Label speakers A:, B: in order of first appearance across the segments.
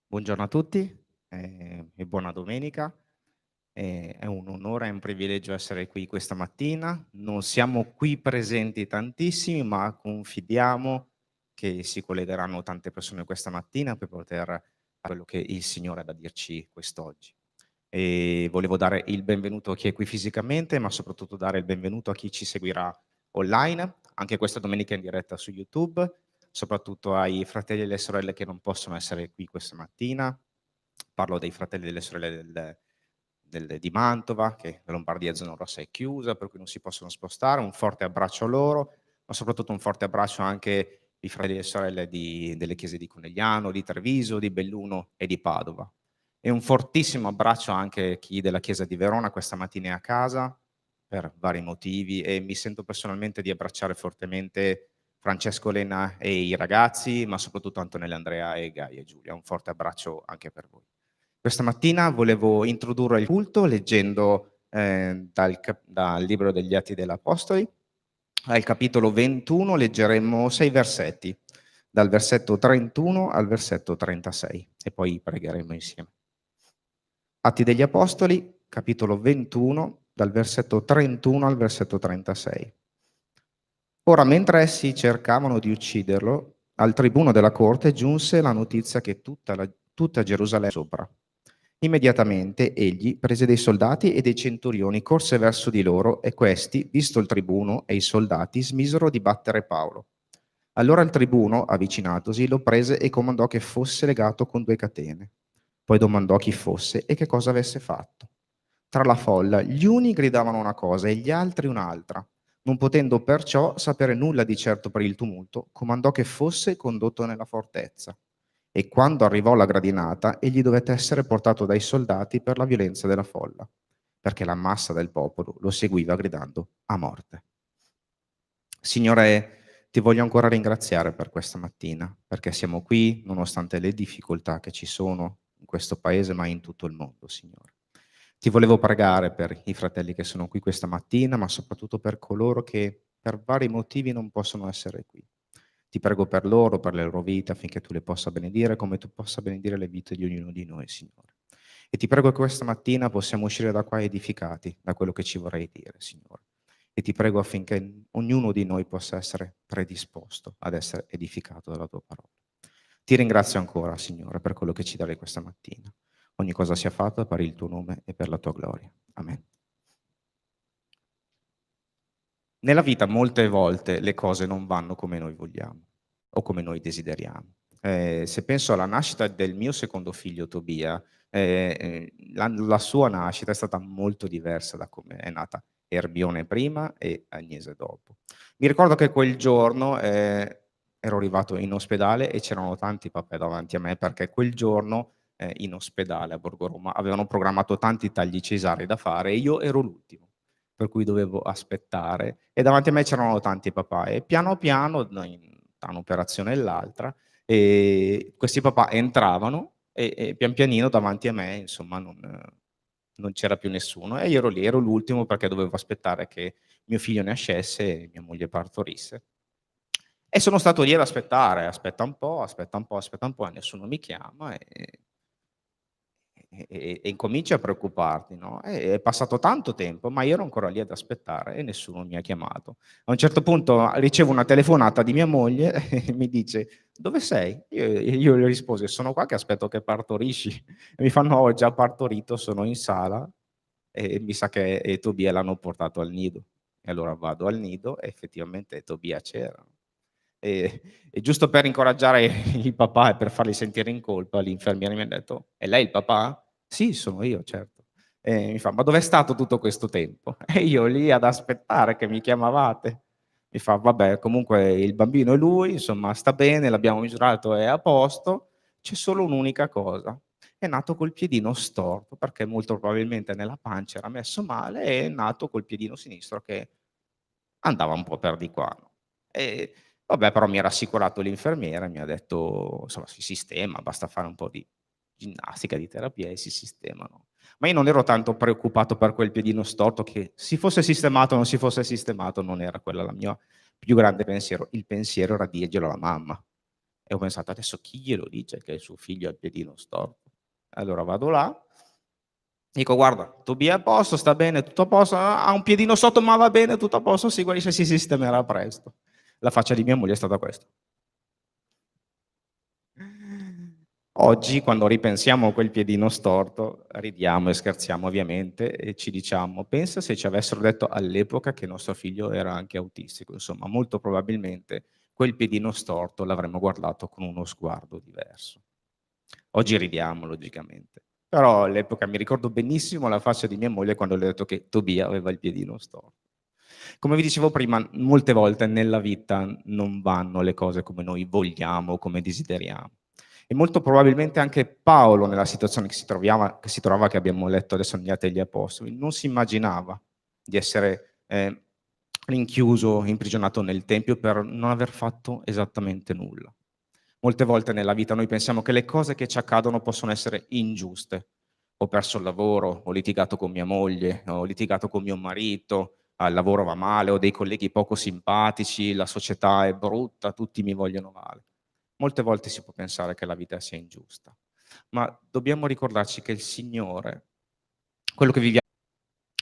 A: Buongiorno a tutti, e buona domenica. È un onore e un privilegio essere qui questa mattina. Non siamo qui presenti tantissimi, ma confidiamo che si collegheranno tante persone questa mattina per poter fare quello che il Signore ha da dirci quest'oggi. Volevo dare il benvenuto a chi è qui fisicamente, ma soprattutto dare il benvenuto a chi ci seguirà online, anche questa domenica in diretta su YouTube, soprattutto ai fratelli e alle sorelle che non possono essere qui questa mattina. Parlo dei fratelli e delle sorelle di Mantova, che la Lombardia zona rossa è chiusa, per cui non si possono spostare. Un forte abbraccio a loro, ma soprattutto un forte abbraccio anche ai fratelli e sorelle delle chiese di Conegliano, di Treviso, di Belluno e di Padova. E un fortissimo abbraccio anche a chi della chiesa di Verona questa mattina è a casa per vari motivi e mi sento personalmente di abbracciare fortemente Francesco, Lena e i ragazzi, ma soprattutto Antonella, Andrea e Gaia e Giulia. Un forte abbraccio anche per voi. Questa mattina volevo introdurre il culto leggendo dal libro degli Atti degli Apostoli. Al capitolo 21 leggeremo 6 versetti, dal versetto 31 al versetto 36 e poi pregheremo insieme. Atti degli Apostoli, capitolo 21, dal versetto 31 al versetto 36. Ora, mentre essi cercavano di ucciderlo, al tribuno della corte giunse la notizia che tutta Gerusalemme era sopra. Immediatamente egli prese dei soldati e dei centurioni, corse verso di loro e questi, visto il tribuno e i soldati, smisero di battere Paolo. Allora il tribuno, avvicinatosi, lo prese e comandò che fosse legato con 2 catene. Poi domandò chi fosse e che cosa avesse fatto. Tra la folla gli uni gridavano una cosa e gli altri un'altra. Non potendo perciò sapere nulla di certo per il tumulto, comandò che fosse condotto nella fortezza. E quando arrivò la gradinata, egli dovette essere portato dai soldati per la violenza della folla, perché la massa del popolo lo seguiva gridando a morte. Signore, ti voglio ancora ringraziare per questa mattina, perché siamo qui nonostante le difficoltà che ci sono in questo paese, ma in tutto il mondo, Signore. Ti volevo pregare per i fratelli che sono qui questa mattina, ma soprattutto per coloro che per vari motivi non possono essere qui. Ti prego per loro, per le loro vite, affinché tu le possa benedire come tu possa benedire le vite di ognuno di noi, Signore. E ti prego che questa mattina possiamo uscire da qua edificati da quello che ci vorrei dire, Signore. E ti prego affinché ognuno di noi possa essere predisposto ad essere edificato dalla tua parola. Ti ringrazio ancora, Signore, per quello che ci darai questa mattina. Ogni cosa sia fatta per il tuo nome e per la tua gloria. Amen. Nella vita molte volte le cose non vanno come noi vogliamo o come noi desideriamo. Se penso alla nascita del mio secondo figlio Tobia, la sua nascita è stata molto diversa da come è nata Erbione prima e Agnese dopo. Mi ricordo che quel giorno, ero arrivato in ospedale e c'erano tanti papà davanti a me perché quel giorno, in ospedale a Borgo Roma avevano programmato tanti tagli cesarei da fare e io ero l'ultimo per cui dovevo aspettare e davanti a me c'erano tanti papà e piano piano tra un'operazione e l'altra, questi papà entravano e pian pianino davanti a me insomma non c'era più nessuno e io ero lì, ero l'ultimo perché dovevo aspettare che mio figlio nascesse e mia moglie partorisse. E sono stato lì ad aspettare, aspetta un po', aspetta un po', aspetta un po' e nessuno mi chiama e incominci a preoccuparti, no, è passato tanto tempo, ma io ero ancora lì ad aspettare e nessuno mi ha chiamato. A un certo punto ricevo una telefonata di mia moglie e mi dice: "Dove sei?" Io le risposi: "Sono qua che aspetto che partorisci." E mi fanno: "Ho già partorito, sono in sala e mi sa che Tobia l'hanno portato al nido." E allora vado al nido e effettivamente Tobia c'era. E e giusto per incoraggiare il papà e per farli sentire in colpa, l'infermiere mi ha detto: "È lei il papà?" "Sì, sono io, certo." E mi fa: "Ma dov'è stato tutto questo tempo?" E io lì ad aspettare che mi chiamavate. Mi fa: "Vabbè, comunque il bambino è lui, insomma sta bene, l'abbiamo misurato, è a posto, c'è solo un'unica cosa: è nato col piedino storto, perché molto probabilmente nella pancia era messo male e è nato col piedino sinistro che andava un po' per di qua, no, e vabbè però mi ha rassicurato l'infermiera, mi ha detto: "Insomma si sistema, basta fare un po' di ginnastica, di terapia e si sistema", no. Ma io non ero tanto preoccupato per quel piedino storto che si fosse sistemato o non si fosse sistemato, non era quella la mia più grande pensiero. Il pensiero era dirglielo alla mamma. E ho pensato: "Adesso chi glielo dice che il suo figlio ha il piedino storto?" Allora vado là, dico: "Guarda, Tobia è a posto, sta bene, tutto a posto, ha un piedino sotto ma va bene, tutto a posto, sì, guarisce, si sistemerà presto." La faccia di mia moglie è stata questa. Oggi quando ripensiamo a quel piedino storto, ridiamo e scherziamo ovviamente e ci diciamo: "Pensa se ci avessero detto all'epoca che nostro figlio era anche autistico." Insomma, molto probabilmente quel piedino storto l'avremmo guardato con uno sguardo diverso. Oggi ridiamo logicamente, però all'epoca mi ricordo benissimo la faccia di mia moglie quando le ho detto che Tobia aveva il piedino storto. Come vi dicevo prima, molte volte nella vita non vanno le cose come noi vogliamo, come desideriamo. E molto probabilmente anche Paolo, nella situazione che si trovava, che abbiamo letto adesso negli Atti degli Apostoli, non si immaginava di essere, rinchiuso, imprigionato nel tempio per non aver fatto esattamente nulla. Molte volte nella vita noi pensiamo che le cose che ci accadono possono essere ingiuste. Ho perso il lavoro, ho litigato con mia moglie, ho litigato con mio marito, al lavoro va male, ho dei colleghi poco simpatici, la società è brutta, tutti mi vogliono male. Molte volte si può pensare che la vita sia ingiusta, ma dobbiamo ricordarci che il Signore, quello che vivia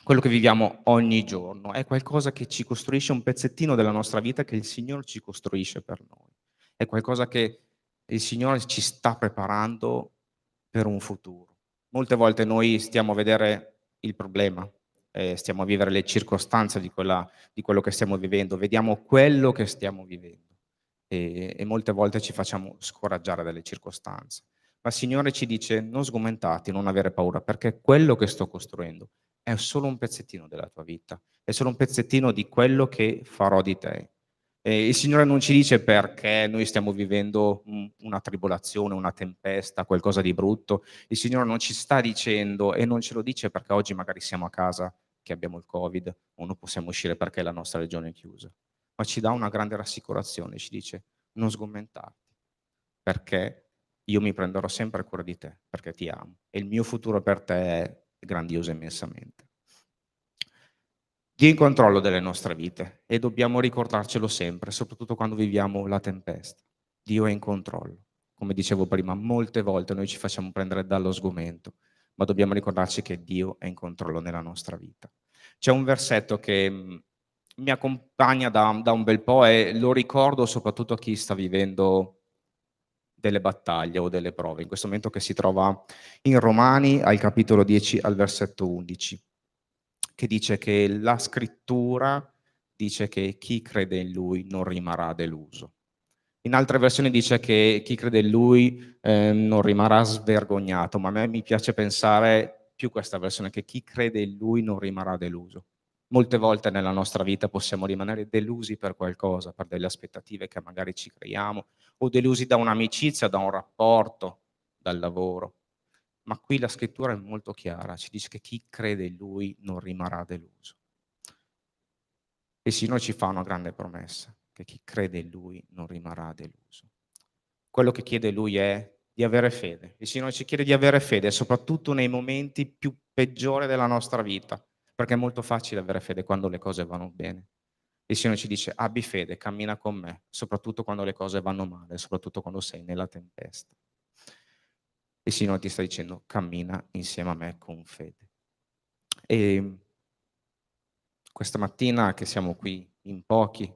A: quello che viviamo ogni giorno, è qualcosa che ci costruisce un pezzettino della nostra vita che il Signore ci costruisce per noi. È qualcosa che il Signore ci sta preparando per un futuro. Molte volte noi stiamo a vedere il problema, stiamo a vivere le circostanze di quello che stiamo vivendo, vediamo quello che stiamo vivendo e molte volte ci facciamo scoraggiare dalle circostanze. Ma il Signore ci dice: "Non sgomentarti, non avere paura, perché quello che sto costruendo è solo un pezzettino della tua vita, è solo un pezzettino di quello che farò di te." Il Signore non ci dice perché noi stiamo vivendo una tribolazione, una tempesta, qualcosa di brutto. Il Signore non ci sta dicendo e non ce lo dice perché oggi magari siamo a casa che abbiamo il Covid o non possiamo uscire perché la nostra regione è chiusa, ma ci dà una grande rassicurazione, ci dice: "Non sgomentarti, perché io mi prenderò sempre cura di te, perché ti amo e il mio futuro per te è grandioso immensamente." Dio è in controllo delle nostre vite e dobbiamo ricordarcelo sempre, soprattutto quando viviamo la tempesta. Dio è in controllo. Come dicevo prima, molte volte noi ci facciamo prendere dallo sgomento, ma dobbiamo ricordarci che Dio è in controllo nella nostra vita. C'è un versetto che mi accompagna da un bel po' e lo ricordo soprattutto a chi sta vivendo delle battaglie o delle prove, in questo momento che si trova in Romani al capitolo 10 al versetto 11, che dice che la scrittura dice che chi crede in lui non rimarrà deluso. In altre versioni dice che chi crede in lui, non rimarrà svergognato, ma a me mi piace pensare più questa versione, che chi crede in lui non rimarrà deluso. Molte volte nella nostra vita possiamo rimanere delusi per qualcosa, per delle aspettative che magari ci creiamo, o delusi da un'amicizia, da un rapporto, dal lavoro. Ma qui la scrittura è molto chiara, ci dice che chi crede in lui non rimarrà deluso. Il Signore ci fa una grande promessa, che chi crede in lui non rimarrà deluso. Quello che chiede lui è di avere fede. Il Signore ci chiede di avere fede, soprattutto nei momenti più peggiori della nostra vita, perché è molto facile avere fede quando le cose vanno bene. Il Signore ci dice: "Abbi fede, cammina con me", soprattutto quando le cose vanno male, soprattutto quando sei nella tempesta. Il Signore ti sta dicendo: "Cammina insieme a me con fede". Ehm Questa mattina che siamo qui in pochi,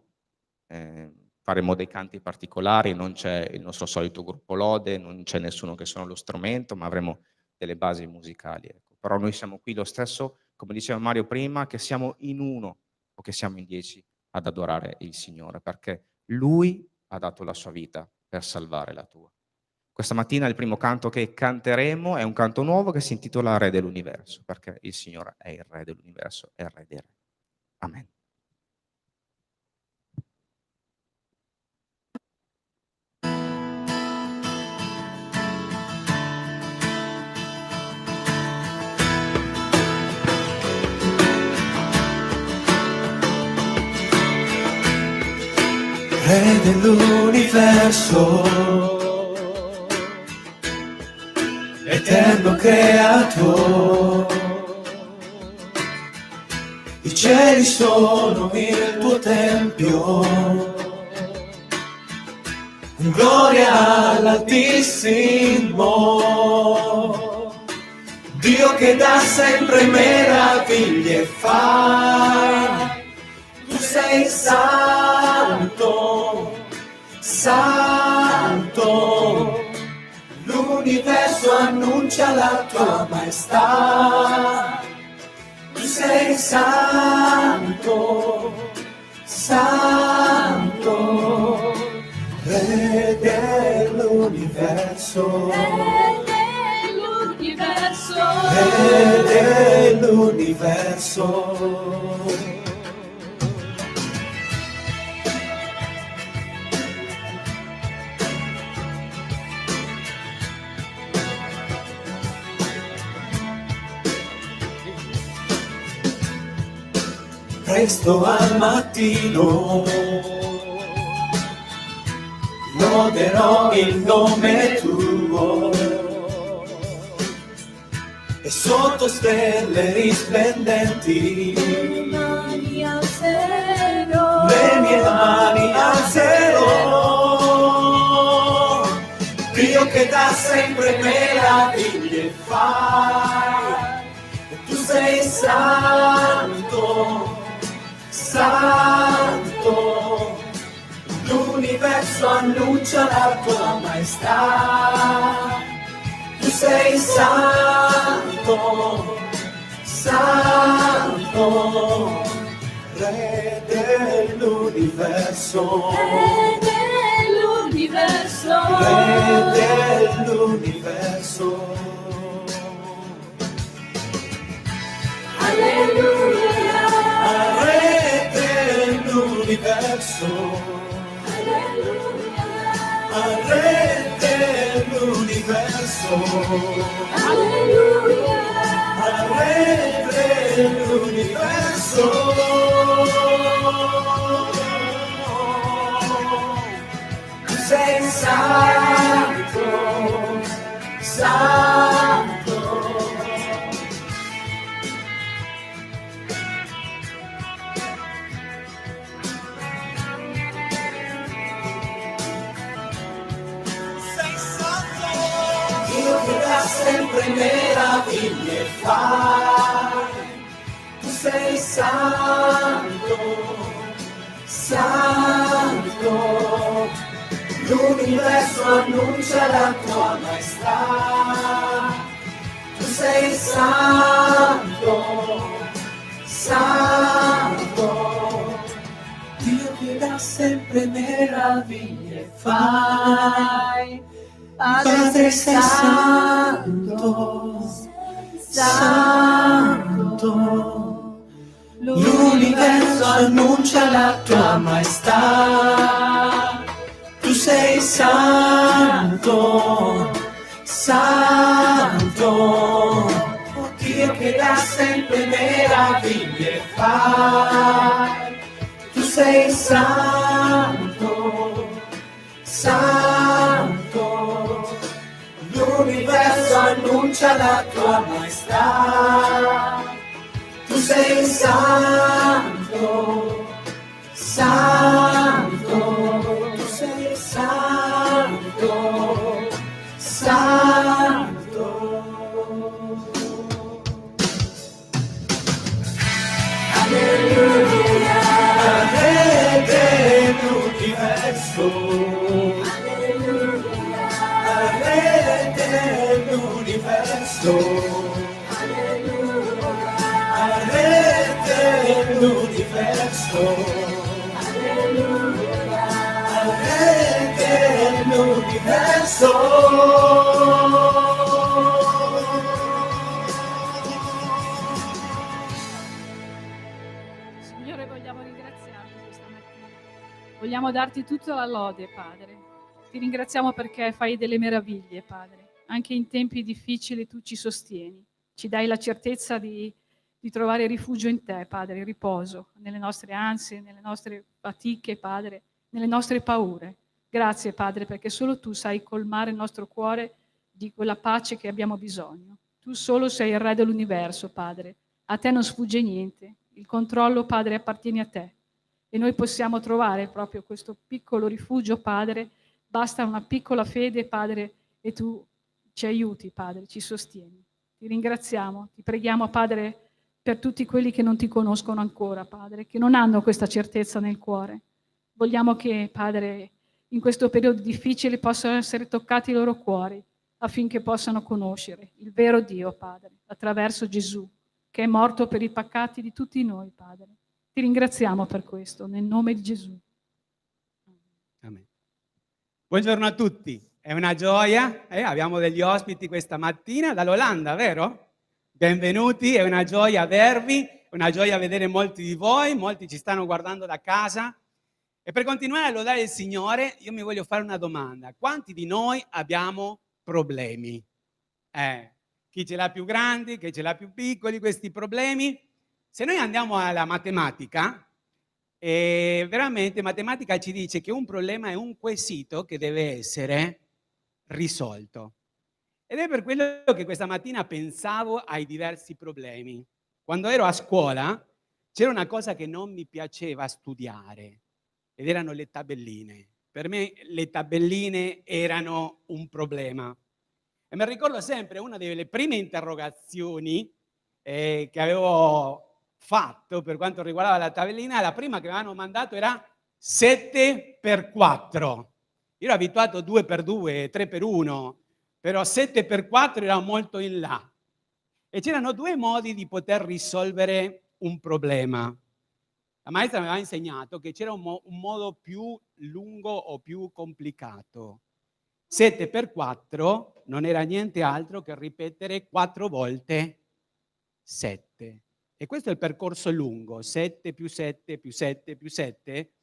A: faremo dei canti particolari, non c'è il nostro solito gruppo lode, non c'è nessuno che suona lo strumento, ma avremo delle basi musicali, ecco. Però noi siamo qui lo stesso, come diceva Mario prima, che siamo in 1 o che siamo in 10 ad adorare il Signore, perché Lui ha dato la sua vita per salvare la tua. Questa mattina il primo canto che canteremo è un canto nuovo che si intitola Re dell'universo, perché il Signore è il Re dell'universo, è il Re dei re. Amen.
B: Re dell'universo, eterno creatore, i cieli sono il tuo tempio, gloria all'Altissimo, Dio che dà sempre meraviglie fai. Tu sei santo, santo, l'universo annuncia la tua maestà. Tu sei santo, santo, Re dell'universo,
C: Re dell'universo,
B: Re dell'universo. Presto al mattino loderò il nome tuo e sotto stelle risplendenti
C: le mani alzerò,
B: le mie mani alzerò. Dio che dà sempre meraviglie fai. Tu sei santo, santo, l'universo annuncia la tua maestà. Tu sei santo, santo, Re dell'universo,
C: Re dell'universo,
B: Re dell'universo.
C: alleluia,
B: Re dell'universo,
C: alleluia,
B: Re dell'universo,
C: alleluia,
B: Re dell'universo. Tu sei santo, santo. Dio che dà sempre meraviglie fai. Tu sei santo, santo, l'universo annuncia la tua maestà. Tu sei santo, santo, Dio che dà sempre meraviglie fai. Padre santo, santo, l'universo annuncia la tua maestà. Tu sei santo, santo, Dio che dà sempre meraviglie fai. Tu sei santo, santo, l'universo annuncia la tua maestà. Tu sei santo, santo, tu sei santo, santo. Alleluia, Re dell'universo, Re dell'universo, Re dell'universo, Re dell'universo.
D: Signore, vogliamo ringraziarti questa mattina. Vogliamo darti tutta la lode, Padre. Ti ringraziamo perché fai delle meraviglie, Padre. Anche in tempi difficili tu ci sostieni. Ci dai la certezza di trovare rifugio in te, Padre, riposo nelle nostre ansie, nelle nostre fatiche, Padre, nelle nostre paure. Grazie, Padre, perché solo tu sai colmare il nostro cuore di quella pace che abbiamo bisogno. Tu solo sei il Re dell'universo, Padre. A te non sfugge niente. Il controllo, Padre, appartiene a te. E noi possiamo trovare proprio questo piccolo rifugio, Padre, Basta una piccola fede, Padre, e tu ci aiuti, Padre, ci sostieni. Ti ringraziamo, ti preghiamo, Padre, per tutti quelli che non ti conoscono ancora, Padre, che non hanno questa certezza nel cuore. Vogliamo che, Padre, in questo periodo difficile possano essere toccati i loro cuori affinché possano conoscere il vero Dio, Padre, attraverso Gesù, che è morto per i peccati di tutti noi, Padre. Ti ringraziamo per questo, nel nome di Gesù.
E: Amen. Buongiorno a tutti, è una gioia, abbiamo degli ospiti questa mattina dall'Olanda, vero? Benvenuti, è una gioia avervi, è una gioia vedere molti di voi, molti ci stanno guardando da casa. E per continuare a lodare il Signore, io mi voglio fare una domanda. Quanti di noi abbiamo problemi? Chi ce l'ha più grandi, chi ce l'ha più piccoli, questi problemi? Se noi andiamo alla matematica, veramente matematica ci dice che un problema è un quesito che deve essere risolto. Ed è per quello che questa mattina pensavo ai diversi problemi. Quando ero a scuola c'era una cosa che non mi piaceva studiare ed erano le tabelline. Per me le tabelline erano un problema. E mi ricordo sempre una delle prime interrogazioni che avevo fatto per quanto riguardava la tabellina, la prima che mi avevano mandato era 7 per 4. Io ero abituato 2 per 2, 3 per 1, però 7 per 4 era molto in là. E c'erano due modi di poter risolvere un problema. La maestra mi aveva insegnato che c'era un modo più lungo o più complicato. 7 per 4 non era niente altro che ripetere 4 volte 7. E questo è il percorso lungo, 7 più 7 più 7 più 7,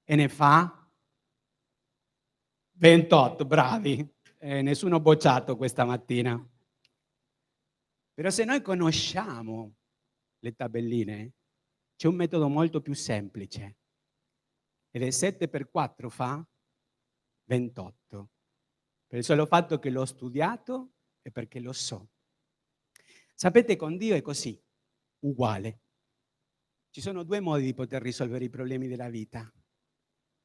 E: e ne fa 28, bravi. Nessuno bocciato questa mattina. Però se noi conosciamo le tabelline, c'è un metodo molto più semplice. Ed è 7 per 4 fa 28. Per il solo fatto che l'ho studiato e perché lo so. Sapete, con Dio è così, uguale. Ci sono due modi di poter risolvere i problemi della vita.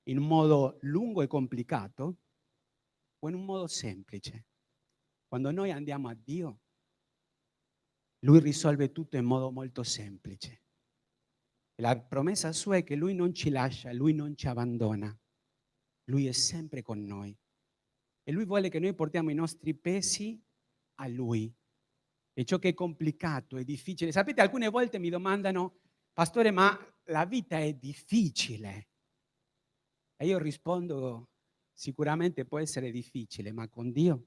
E: In un modo lungo e complicato o in un modo semplice. Quando noi andiamo a Dio, Lui risolve tutto in modo molto semplice. E la promessa sua è che Lui non ci lascia, Lui non ci abbandona. Lui è sempre con noi. E Lui vuole che noi portiamo i nostri pesi a Lui. E ciò che è complicato, è difficile. Sapete, alcune volte mi domandano, pastore, ma la vita è difficile? E io rispondo, sicuramente può essere difficile, ma con Dio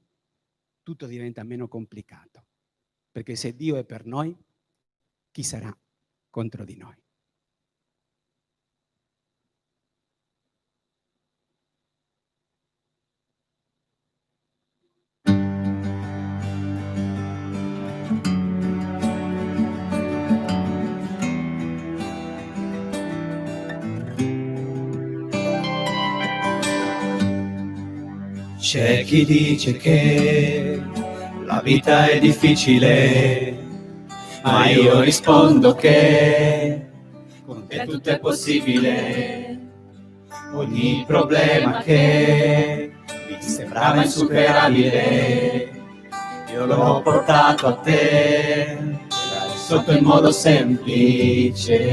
E: tutto diventa meno complicato. Perché se Dio è per noi, chi sarà contro di noi?
B: C'è chi dice che la vita è difficile, ma io rispondo che con te tutto è possibile. Ogni problema che mi sembrava insuperabile, io l'ho portato a te, sotto in modo semplice.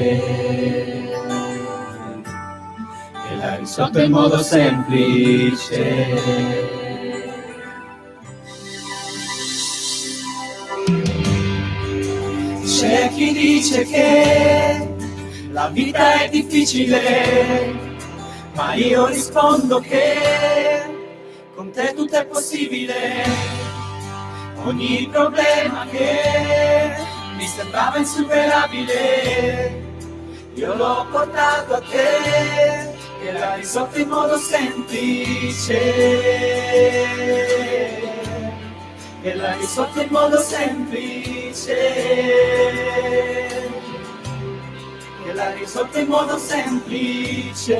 B: L'hai risolto in modo semplice. C'è chi dice che la vita è difficile, ma io rispondo che con te tutto è possibile. Ogni problema che mi sembrava insuperabile, io l'ho portato a te e l'hai risolto in modo semplice. E l'hai risolto in modo semplice. E l'hai risolto in modo semplice.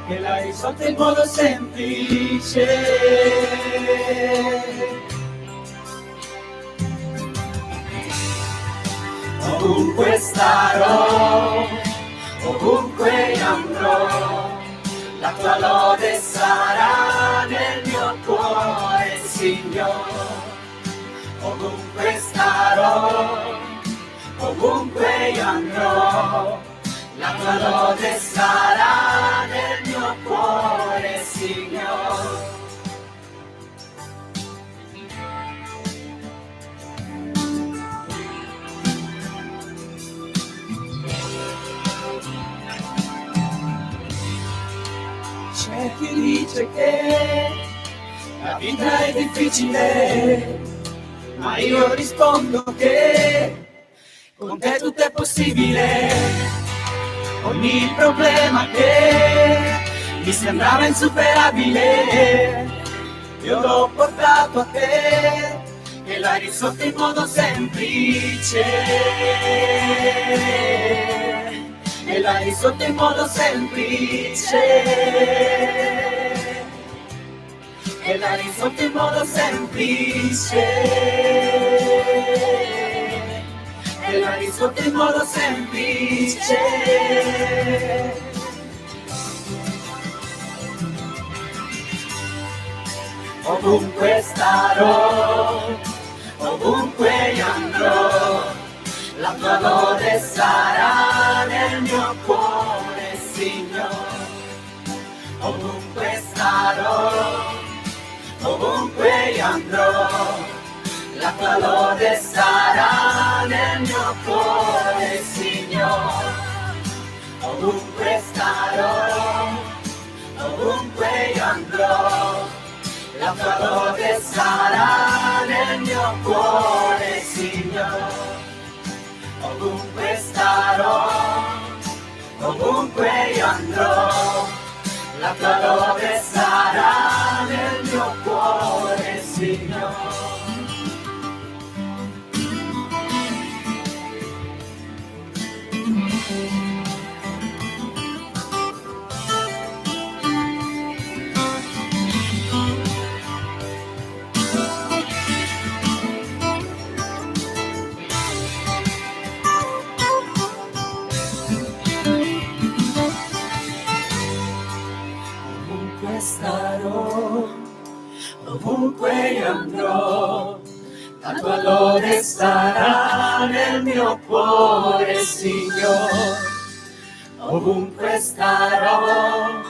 B: E l'hai risolto in modo semplice. Ovunque starò, ovunque andrò, tua lode sarà nel mio cuore, Signore. Ovunque starò, ovunque io andrò, la tua lode sarà nel mio cuore, Signore. C'è chi dice che la vita è difficile, ma io rispondo che con te tutto è possibile. Ogni problema che mi sembrava insuperabile, io l'ho portato a te e l'hai risolto in modo semplice. E l'hai risolto in modo semplice. E l'hai risolto in modo semplice. E l'hai risolto in modo semplice. Ovunque starò, ovunque io andrò, la tua lode sarà nel mio cuore, Signore. Ovunque starò, ovunque io andrò, la tua lode sarà nel mio cuore, Signore. Ovunque starò, ovunque io andrò, la tua lode sarà nel mio cuore, Signore. Ovunque starò, ovunque io andrò, la tua lode sarà nel mio cuore, Signore. Ovunque starò, ovunque io andrò, la tua lode sarà nel mio cuore, Signore. Ovunque starò,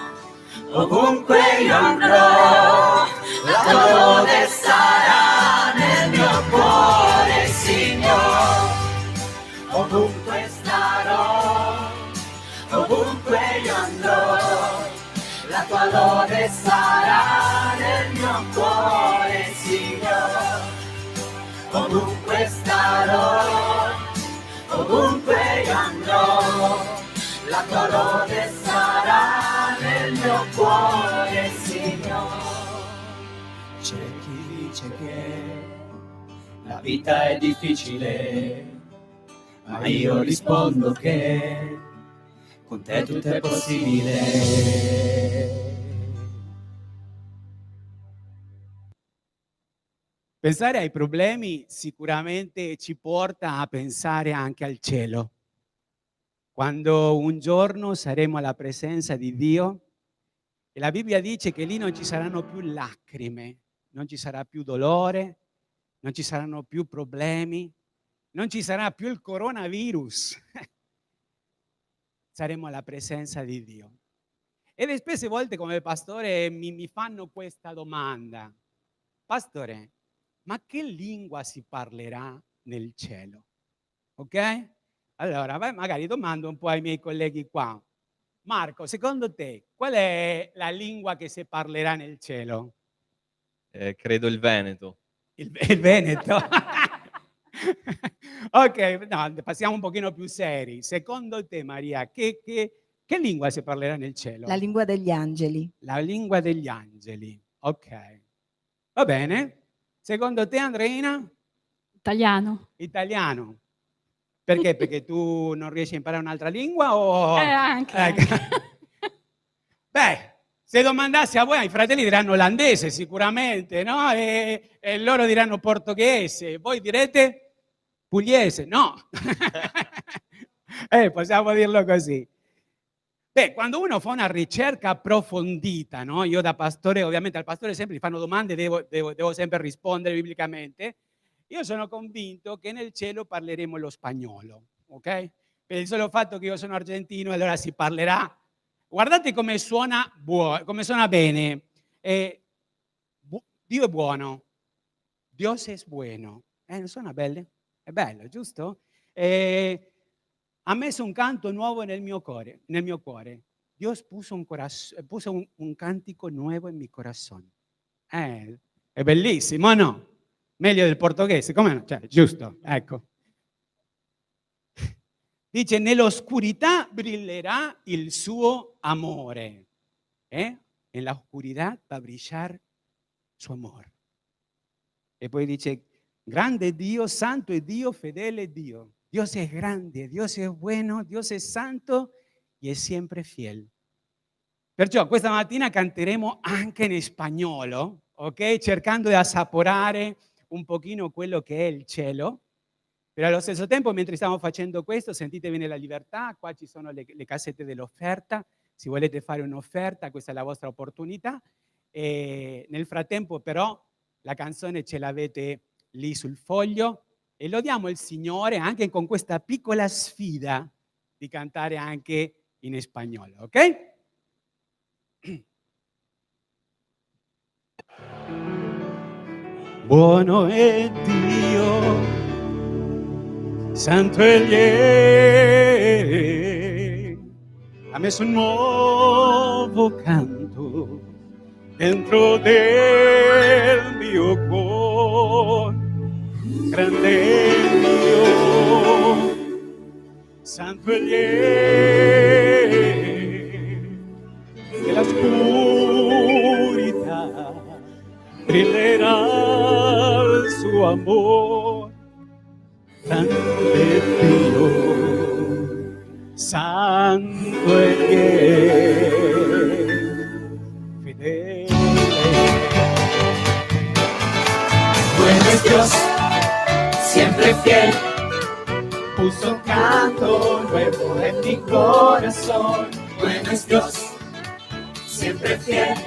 B: ovunque io andrò, la tua lode sarà nel mio cuore, Signore. Ovunque starò, ovunque io andrò, la tua lode sarà nel mio cuore, Signore. Ovunque starò, ovunque io andrò, la tua lode sarà nel mio cuore, Signore. C'è chi dice che la vita è difficile, ma io rispondo che con te tutto è possibile.
E: Pensare ai problemi sicuramente ci porta a pensare anche al cielo. Quando un giorno saremo alla presenza di Dio, e la Bibbia dice che lì non ci saranno più lacrime, non ci sarà più dolore, non ci saranno più problemi, non ci sarà più il coronavirus. Saremo alla presenza di Dio. Ed spesse volte come pastore mi fanno questa domanda: pastore, ma che lingua si parlerà nel cielo? Ok? Allora, magari domando un po' ai miei colleghi qua. Marco, secondo te, qual è la lingua che si parlerà nel cielo?
F: Credo il Veneto.
E: Il Veneto? Ok, no, passiamo un pochino più seri. Secondo te, Maria, che lingua si parlerà nel cielo?
G: La lingua degli angeli.
E: La lingua degli angeli. Ok. Va bene. Secondo te, Andreina?
D: Italiano.
E: Italiano. Perché? Perché tu non riesci a imparare un'altra lingua o...
D: Anche.
E: Beh, se domandassi a voi, ai fratelli diranno olandese sicuramente, no? E loro diranno portoghese. Voi direte pugliese? No. Possiamo dirlo così. Beh, quando uno fa una ricerca approfondita, no? Io da pastore, ovviamente al pastore sempre gli fanno domande, devo sempre rispondere biblicamente. Io sono convinto che nel cielo parleremo lo spagnolo, ok? Per il solo fatto che io sono argentino, allora si parlerà. Guardate come suona bene. Dio è buono, Dios es bueno. Non suona bene? È bello, giusto? Ha messo un canto nuovo nel mio cuore. Dios puso un cantico nuovo en mi corazón. È bellissimo, no? Meglio del portoghese, come no? Cioè, giusto, ecco. Dice, nell'oscurità brillerà il suo amore. En la oscuridad va a brillar su amor. E poi dice, grande Dio, santo è Dio, fedele Dio. Dios es grande, Dios es bueno, Dios es santo y es siempre fiel. Perciò questa mattina canteremo anche in spagnolo, ok? Cercando di assaporare un pochino quello che è il cielo. Però allo stesso tempo, mentre stiamo facendo questo, sentite bene la libertà, qua ci sono le cassette dell'offerta, se volete fare un'offerta questa è la vostra opportunità. E nel frattempo però la canzone ce l'avete lì sul foglio e lodiamo il Signore anche con questa piccola sfida di cantare anche in spagnolo, ok? Buono è Dio, santo Egli è, ha messo un nuovo canto dentro del mio cuore, grande è Dio, santo Egli è, nella oscurità brillerà il suo amore, grande è Dio, santo Egli è, fedele.
B: Bueno es Dios, siempre fiel, puso un canto nuevo en mi corazón. Bueno es Dios, siempre fiel,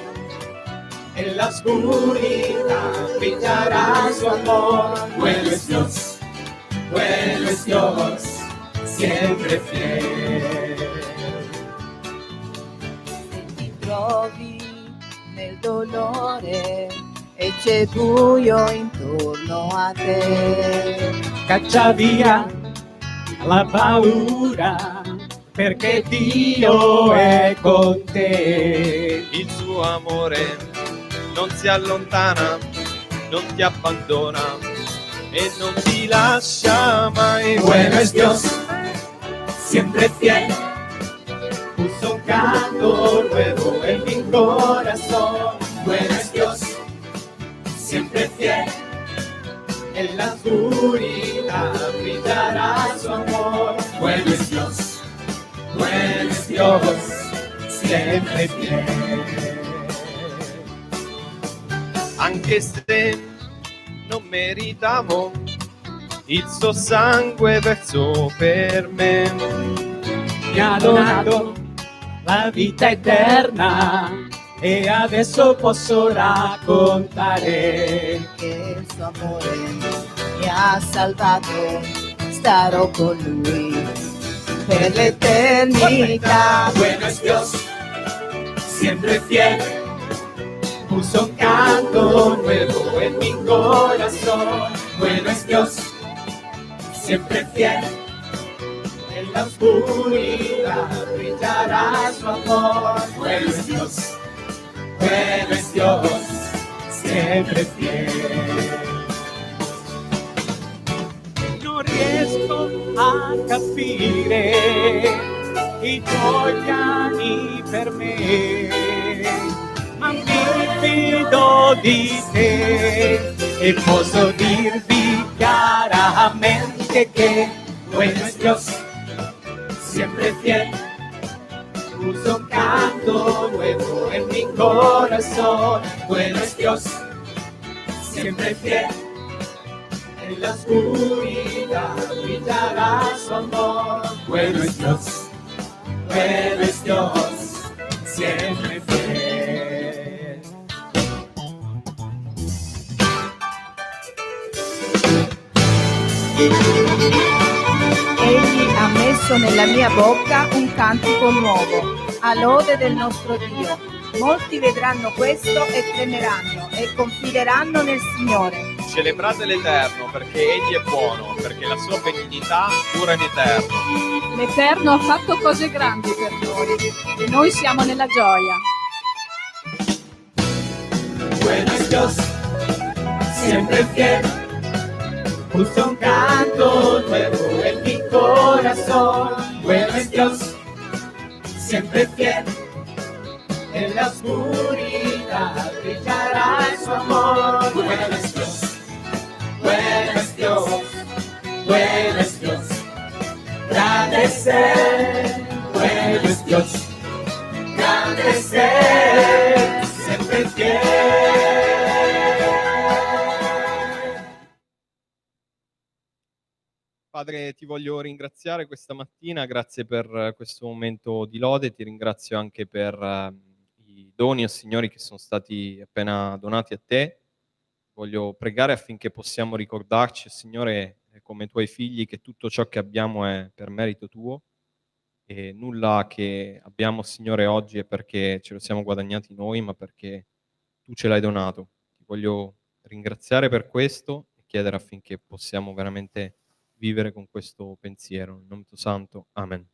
B: en la oscuridad brillará su amor. Bueno es Dios, siempre fiel.
C: Se ti trovi nel dolore e c'è buio intorno a te,
E: Caccia via la paura, perché Dio è con te.
F: Il suo amore non si allontana, non ti abbandona e non ti lascia mai.
B: Bueno es Dios, siempre fiel, puso un canto nuevo en mi corazón. Bueno es Dios, siempre fiel, en la oscuridad brillará su amor. Bueno es Dios, siempre fiel.
F: Anche se non meritavo, il suo sangue versò per me.
E: Mi ha donato la vita eterna e adesso posso raccontare
C: che il suo amore mi ha salvato, starò con lui per l'eternità.
B: Bueno es Dios, siempre fiel, puso un canto nuevo en mi corazón. Bueno es Dios, siempre fiel, en la oscuridad brillará su amor. Bueno es Dios, siempre fiel.
E: non riesco a capire i tuoi piani per me, ma mi fido di te e posso dirvi chiaramente che
B: Bueno es Dios, siempre fiel, puso un canto nuevo en mi corazón. Bueno es Dios, siempre fiel, en la oscuridad brillará su amor. Bueno es Dios, Tú eres Dios, siempre fiel.
C: Egli ha messo nella mia bocca un cantico nuovo, a lode del nostro Dio. Molti vedranno questo e tremeranno e confideranno nel Signore.
F: Celebrate l'Eterno perché Egli è buono, perché la sua benignità dura in eterno.
D: L'Eterno ha fatto cose grandi per noi e noi siamo nella gioia.
B: Bueno es Dios, siempre fiel. Puso un canto nuevo en mi corazón. Bueno es Dios, siempre fiel. En la oscuridad brillará su amor. Bueno es Dios, bueno es Dios, bueno es Dios. Grande es Él, bueno es Dios, grande es Él, siempre fiel.
F: Padre, ti voglio ringraziare questa mattina, grazie per questo momento di lode, ti ringrazio anche per i doni, Signore, che sono stati appena donati a te. Voglio pregare affinché possiamo ricordarci, Signore, come tuoi figli, che tutto ciò che abbiamo è per merito tuo e nulla che abbiamo, Signore, oggi è perché ce lo siamo guadagnati noi, ma perché tu ce l'hai donato. Ti voglio ringraziare per questo e chiedere affinché possiamo veramente vivere con questo pensiero. Nel nome tuo santo. Amen.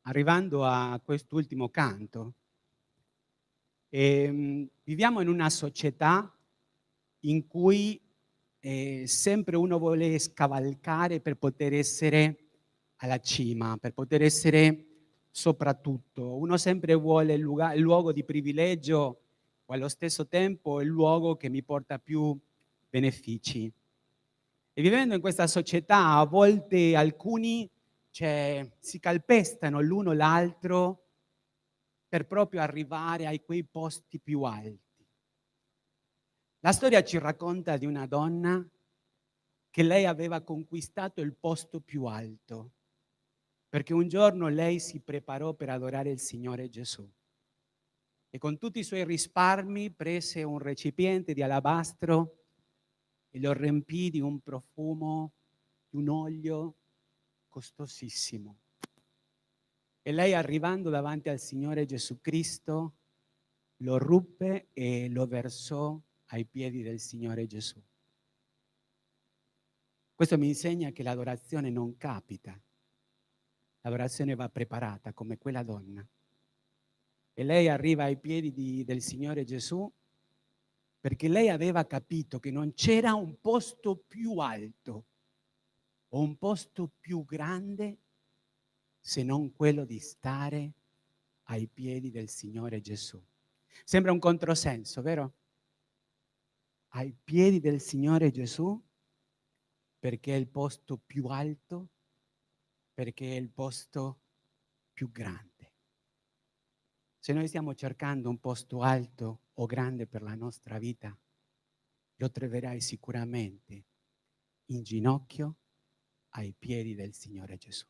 E: Arrivando a quest'ultimo canto, viviamo in una società in cui sempre uno vuole scavalcare per poter essere alla cima, per poter essere soprattutto. Uno sempre vuole il luogo di privilegio o allo stesso tempo il luogo che mi porta più benefici. E vivendo in questa società, a volte alcuni si calpestano l'uno l'altro per proprio arrivare a quei posti più alti. La storia ci racconta di una donna che lei aveva conquistato il posto più alto, perché un giorno lei si preparò per adorare il Signore Gesù. E con tutti i suoi risparmi prese un recipiente di alabastro e lo riempì di un profumo, di un olio costosissimo. E lei, arrivando davanti al Signore Gesù Cristo, lo ruppe e lo versò ai piedi del Signore Gesù. Questo mi insegna che l'adorazione non capita, l'adorazione va preparata come quella donna. E lei arriva ai piedi del Signore Gesù perché lei aveva capito che non c'era un posto più alto o un posto più grande se non quello di stare ai piedi del Signore Gesù. Sembra un controsenso, vero? Ai piedi del Signore Gesù perché è il posto più alto, perché è il posto più grande. Se noi stiamo cercando un posto alto o grande per la nostra vita, lo troverai sicuramente in ginocchio ai piedi del Signore Gesù.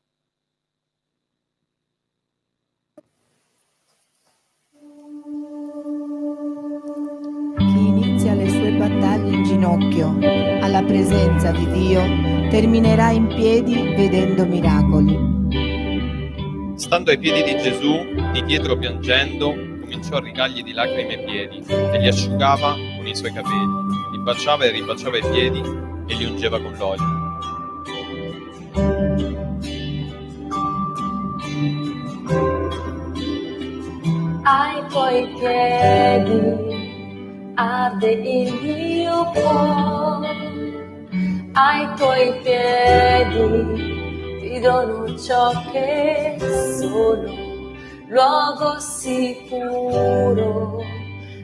C: Chi inizia le sue battaglie in ginocchio alla presenza di Dio terminerà in piedi vedendo miracoli.
F: Stando ai piedi di Gesù, di dietro piangendo, cominciò a rigargli di lacrime i piedi e li asciugava con i suoi capelli, li baciava e ribaciava i piedi e li ungeva con l'olio.
G: Ai tuoi piedi arde il mio cuore, ai tuoi piedi ti dono ciò che sono, luogo sicuro,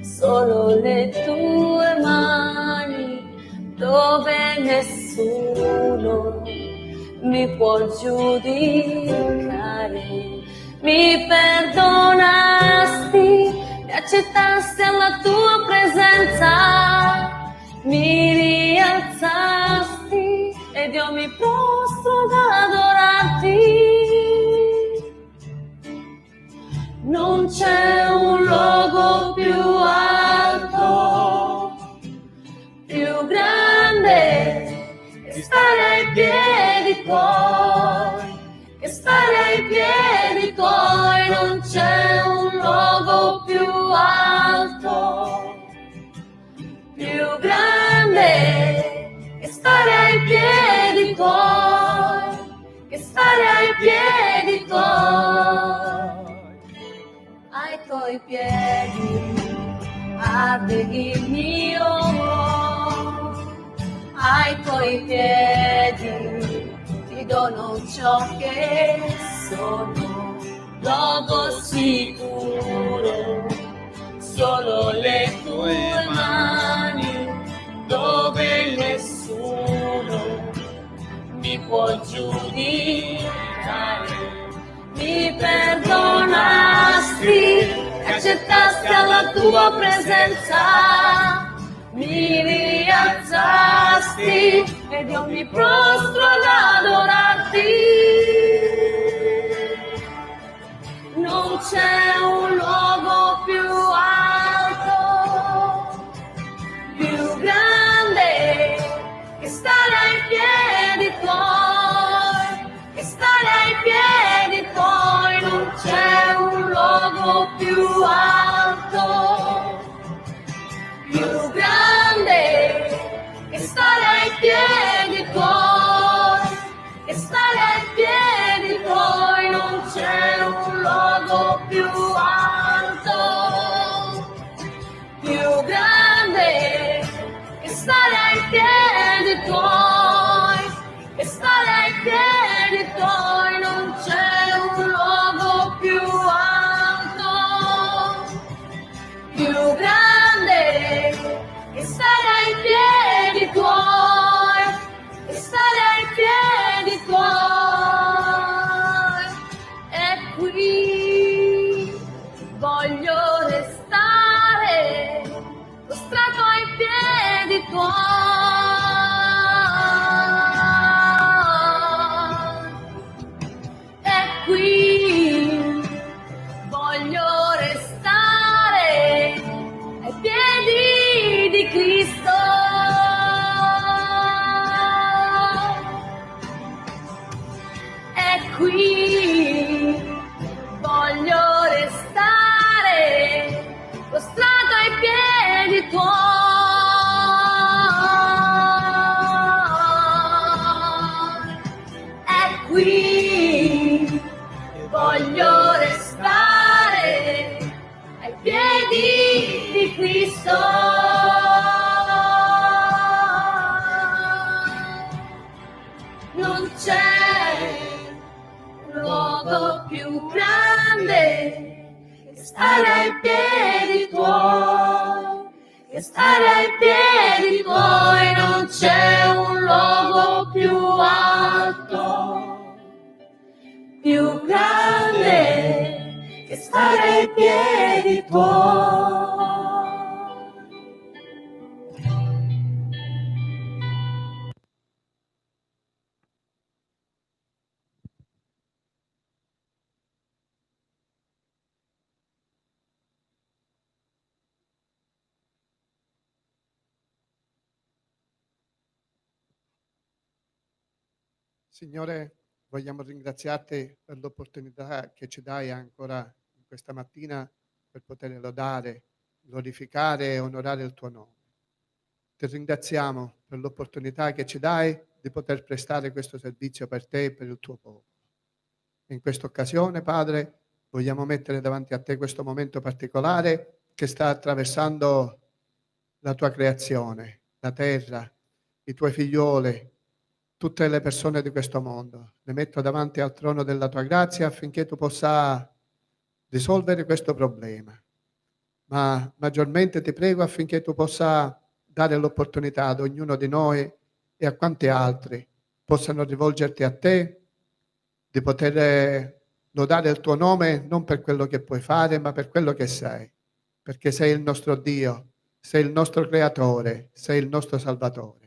G: solo le tue mani, dove nessuno mi può giudicare. Mi perdonasti, mi accettasti alla tua presenza, mi rialzasti ed io mi prostro ad adorarti. Non c'è un luogo più alto, più grande, che stare ai piedi tuoi, che stare ai piedi tuoi. Non c'è un luogo più alto, più grande, che stare ai piedi tuoi, che stare ai piedi tuoi. Ai tuoi piedi arde il mio cuore, ai tuoi piedi ti dono ciò che sono, luogo sicuro, solo le tue mani, dove nessuno mi può giudicare. Mi perdonasti e accettasti alla tua presenza, mi rialzasti ed io mi prostro ad adorarti. Non c'è un luogo più alto, più grande, che stare ai piedi tuoi, che stare ai piedi tuoi. Non c'è un luogo più alto, più grande, che stare ai piedi tuoi, che stare ai piedi tuoi. Non c'è un luogo più alto, più grande, che stare ai piedi tuoi, che stare ai piedi tuoi. Non c'è un luogo più alto, più grande, che stare ai piedi tuoi, che stare ai piedi tuoi. E qui voglio restare prostrato ai piedi tuoi. E qui voglio restare ai piedi di Cristo. E qui voglio restare prostrato ai piedi tuoi. E qui voglio restare ai piedi di Cristo. Non c'è un luogo più grande che stare ai piedi tuoi, che stare ai piedi tuoi. Non c'è un luogo più alto, più grande, che stare ai piedi tuoi.
H: Signore, vogliamo ringraziarti per l'opportunità che ci dai ancora questa mattina per poter lodare, glorificare e onorare il tuo nome. Ti ringraziamo per l'opportunità che ci dai di poter prestare questo servizio per te e per il tuo popolo. In questa occasione, Padre, vogliamo mettere davanti a te questo momento particolare che sta attraversando la tua creazione, la terra, i tuoi figlioli, tutte le persone di questo mondo. Le metto davanti al trono della tua grazia affinché tu possa risolvere questo problema. Ma maggiormente ti prego affinché tu possa dare l'opportunità ad ognuno di noi e a quanti altri possano rivolgerti a te, di poter lodare il tuo nome non per quello che puoi fare, ma per quello che sei, perché sei il nostro Dio, sei il nostro Creatore, sei il nostro Salvatore.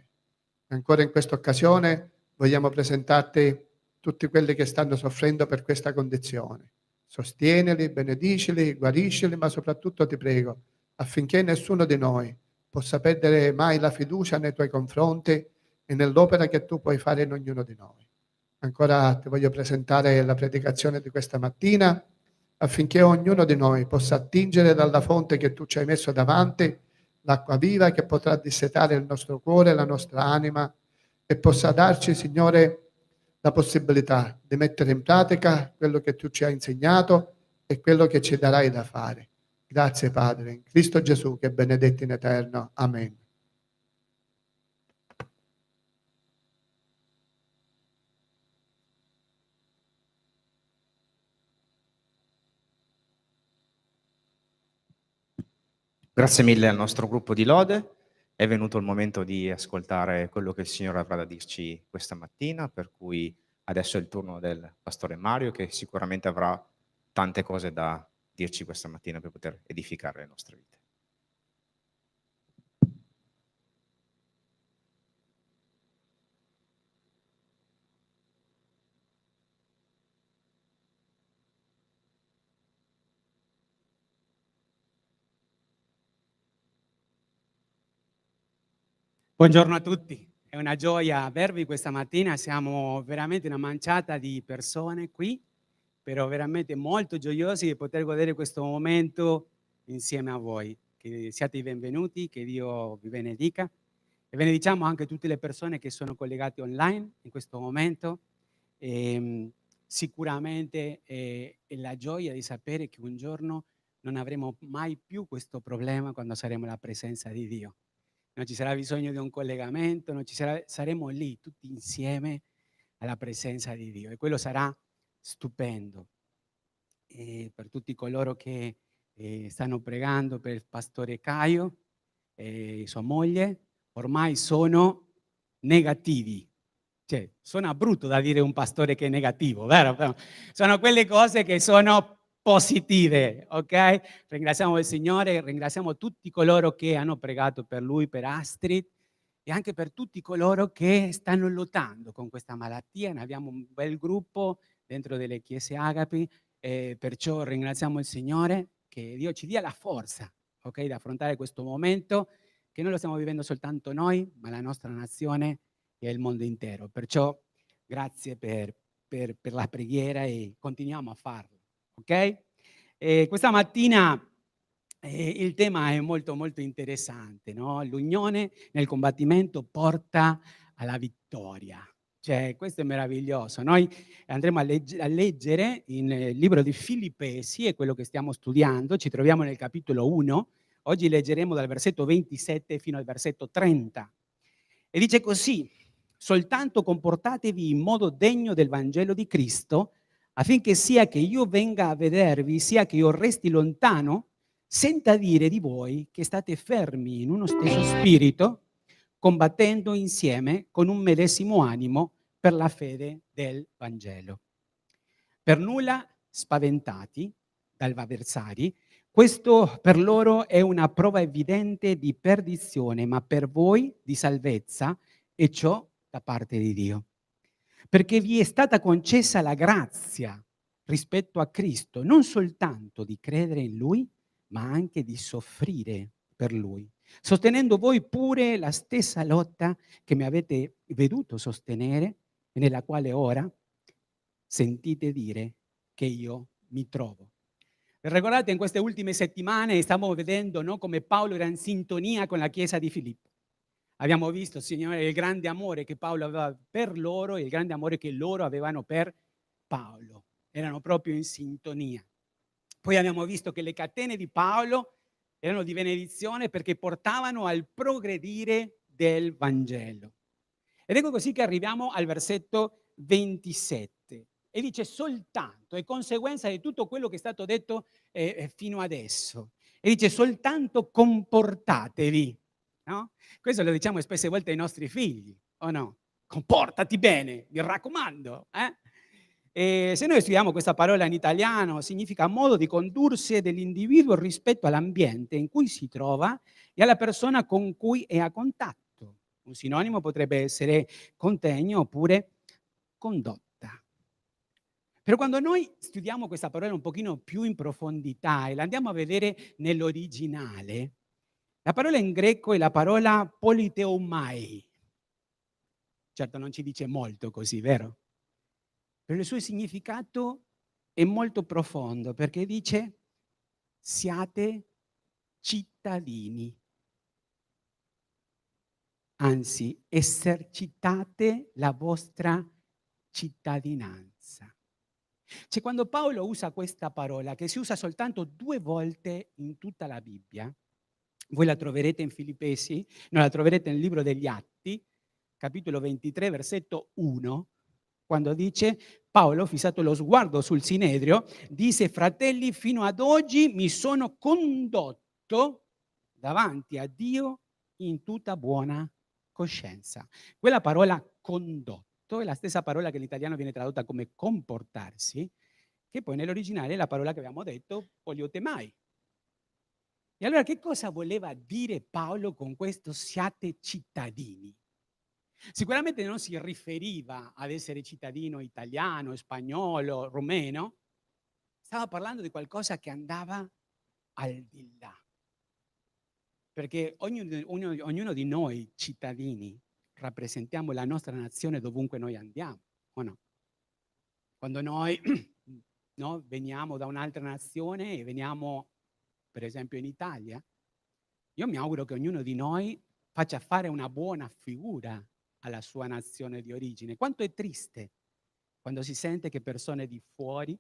H: Ancora in questa occasione vogliamo presentarti tutti quelli che stanno soffrendo per questa condizione. Sostienili, benedicili, guariscili, ma soprattutto ti prego affinché nessuno di noi possa perdere mai la fiducia nei tuoi confronti e nell'opera che tu puoi fare in ognuno di noi. Ancora ti voglio presentare la predicazione di questa mattina affinché ognuno di noi possa attingere dalla fonte che tu ci hai messo davanti, l'acqua viva che potrà dissetare il nostro cuore, la nostra anima e possa darci, Signore, la possibilità di mettere in pratica quello che tu ci hai insegnato e quello che ci darai da fare. Grazie Padre, in Cristo Gesù che è benedetto in eterno. Amen.
A: Grazie mille al nostro gruppo di lode. È venuto il momento di ascoltare quello che il Signore avrà da dirci questa mattina, per cui adesso è il turno del pastore Mario, che sicuramente avrà tante cose da dirci questa mattina per poter edificare le nostre vite.
E: Buongiorno a tutti, è una gioia avervi questa mattina, siamo veramente una manciata di persone qui, però veramente molto gioiosi di poter godere questo momento insieme a voi. Che siate i benvenuti, che Dio vi benedica e benediciamo anche tutte le persone che sono collegate online in questo momento. Sicuramente è la gioia di sapere che un giorno non avremo mai più questo problema quando saremo alla presenza di Dio. Non ci sarà bisogno di un collegamento, saremo lì tutti insieme alla presenza di Dio e quello sarà stupendo. E per tutti coloro che stanno pregando per il pastore Caio e sua moglie, ormai sono negativi. Cioè, suona brutto da dire un pastore che è negativo, vero? Però sono quelle cose che sono positive, ok? Ringraziamo il Signore, ringraziamo tutti coloro che hanno pregato per lui, per Astrid e anche per tutti coloro che stanno lottando con questa malattia. Ne abbiamo un bel gruppo dentro delle chiese Agapi, perciò ringraziamo il Signore che Dio ci dia la forza, ok, di affrontare questo momento che non lo stiamo vivendo soltanto noi, ma la nostra nazione e il mondo intero. Perciò grazie per la preghiera e continuiamo a farlo. Ok? Questa mattina il tema è molto molto interessante, no? L'unione nel combattimento porta alla vittoria. Cioè, questo è meraviglioso. Noi andremo a leggere il libro di Filippesi, è quello che stiamo studiando, ci troviamo nel capitolo 1. Oggi leggeremo dal versetto 27 fino al versetto 30. E dice così: soltanto comportatevi in modo degno del Vangelo di Cristo, affinché sia che io venga a vedervi, sia che io resti lontano, senta dire di voi che state fermi in uno stesso spirito, combattendo insieme con un medesimo animo per la fede del Vangelo. Per nulla spaventati dagli avversari, questo per loro è una prova evidente di perdizione, ma per voi di salvezza, e ciò da parte di Dio. Perché vi è stata concessa la grazia rispetto a Cristo, non soltanto di credere in Lui, ma anche di soffrire per Lui, sostenendo voi pure la stessa lotta che mi avete veduto sostenere e nella quale ora sentite dire che io mi trovo. Ricordate, in queste ultime settimane stiamo vedendo, no, come Paolo era in sintonia con la chiesa di Filippo. Abbiamo visto, Signore, il grande amore che Paolo aveva per loro e il grande amore che loro avevano per Paolo. Erano proprio in sintonia. Poi abbiamo visto che le catene di Paolo erano di benedizione perché portavano al progredire del Vangelo. Ed ecco così che arriviamo al versetto 27. E dice soltanto, è conseguenza di tutto quello che è stato detto fino adesso. E dice soltanto comportatevi. No? Questo lo diciamo spesse volte ai nostri figli, o no? Comportati bene, mi raccomando. E se noi studiamo questa parola in italiano, significa modo di condursi dell'individuo rispetto all'ambiente in cui si trova e alla persona con cui è a contatto. Un sinonimo potrebbe essere contegno oppure condotta. Però quando noi studiamo questa parola un pochino più in profondità e la andiamo a vedere nell'originale, la parola in greco è la parola politeumai. Certo non ci dice molto così, vero? Però il suo significato è molto profondo perché dice siate cittadini, anzi esercitate la vostra cittadinanza. Cioè, quando Paolo usa questa parola, che si usa soltanto 2 volte in tutta la Bibbia, voi la troverete in Filippesi, la troverete nel libro degli Atti, capitolo 23, versetto 1, quando dice: Paolo, fissato lo sguardo sul Sinedrio, disse: fratelli, fino ad oggi mi sono condotto davanti a Dio in tutta buona coscienza. Quella parola condotto è la stessa parola che in italiano viene tradotta come comportarsi, che poi nell'originale è la parola che abbiamo detto, poliotemai. E allora che cosa voleva dire Paolo con questo siate cittadini? Sicuramente non si riferiva ad essere cittadino italiano, spagnolo, romeno, stava parlando di qualcosa che andava al di là. Perché ognuno di noi cittadini rappresentiamo la nostra nazione dovunque noi andiamo, o no? Quando noi no, veniamo da un'altra nazione e veniamo, per esempio, in Italia, io mi auguro che ognuno di noi faccia fare una buona figura alla sua nazione di origine. Quanto è triste quando si sente che persone di fuori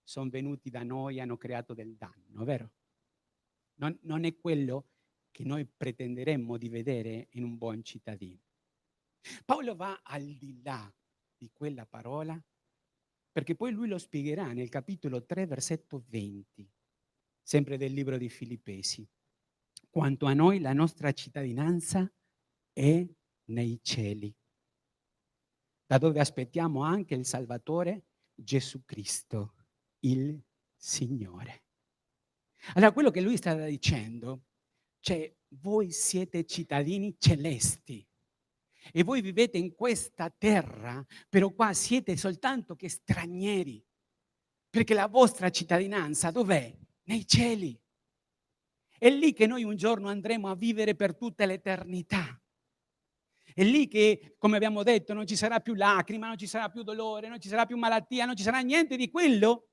E: sono venuti da noi e hanno creato del danno, vero? Non è quello che noi pretenderemmo di vedere in un buon cittadino. Paolo va al di là di quella parola perché poi lui lo spiegherà nel capitolo 3, versetto 20, sempre del libro di Filippesi. Quanto a noi, la nostra cittadinanza è nei cieli, da dove aspettiamo anche il Salvatore Gesù Cristo, il Signore. Allora, quello che lui stava dicendo, cioè, voi siete cittadini celesti e voi vivete in questa terra, però qua siete soltanto che stranieri, perché la vostra cittadinanza dov'è? Nei cieli. È lì che noi un giorno andremo a vivere per tutta l'eternità. È lì che, come abbiamo detto, non ci sarà più lacrima, non ci sarà più dolore, non ci sarà più malattia, non ci sarà niente di quello,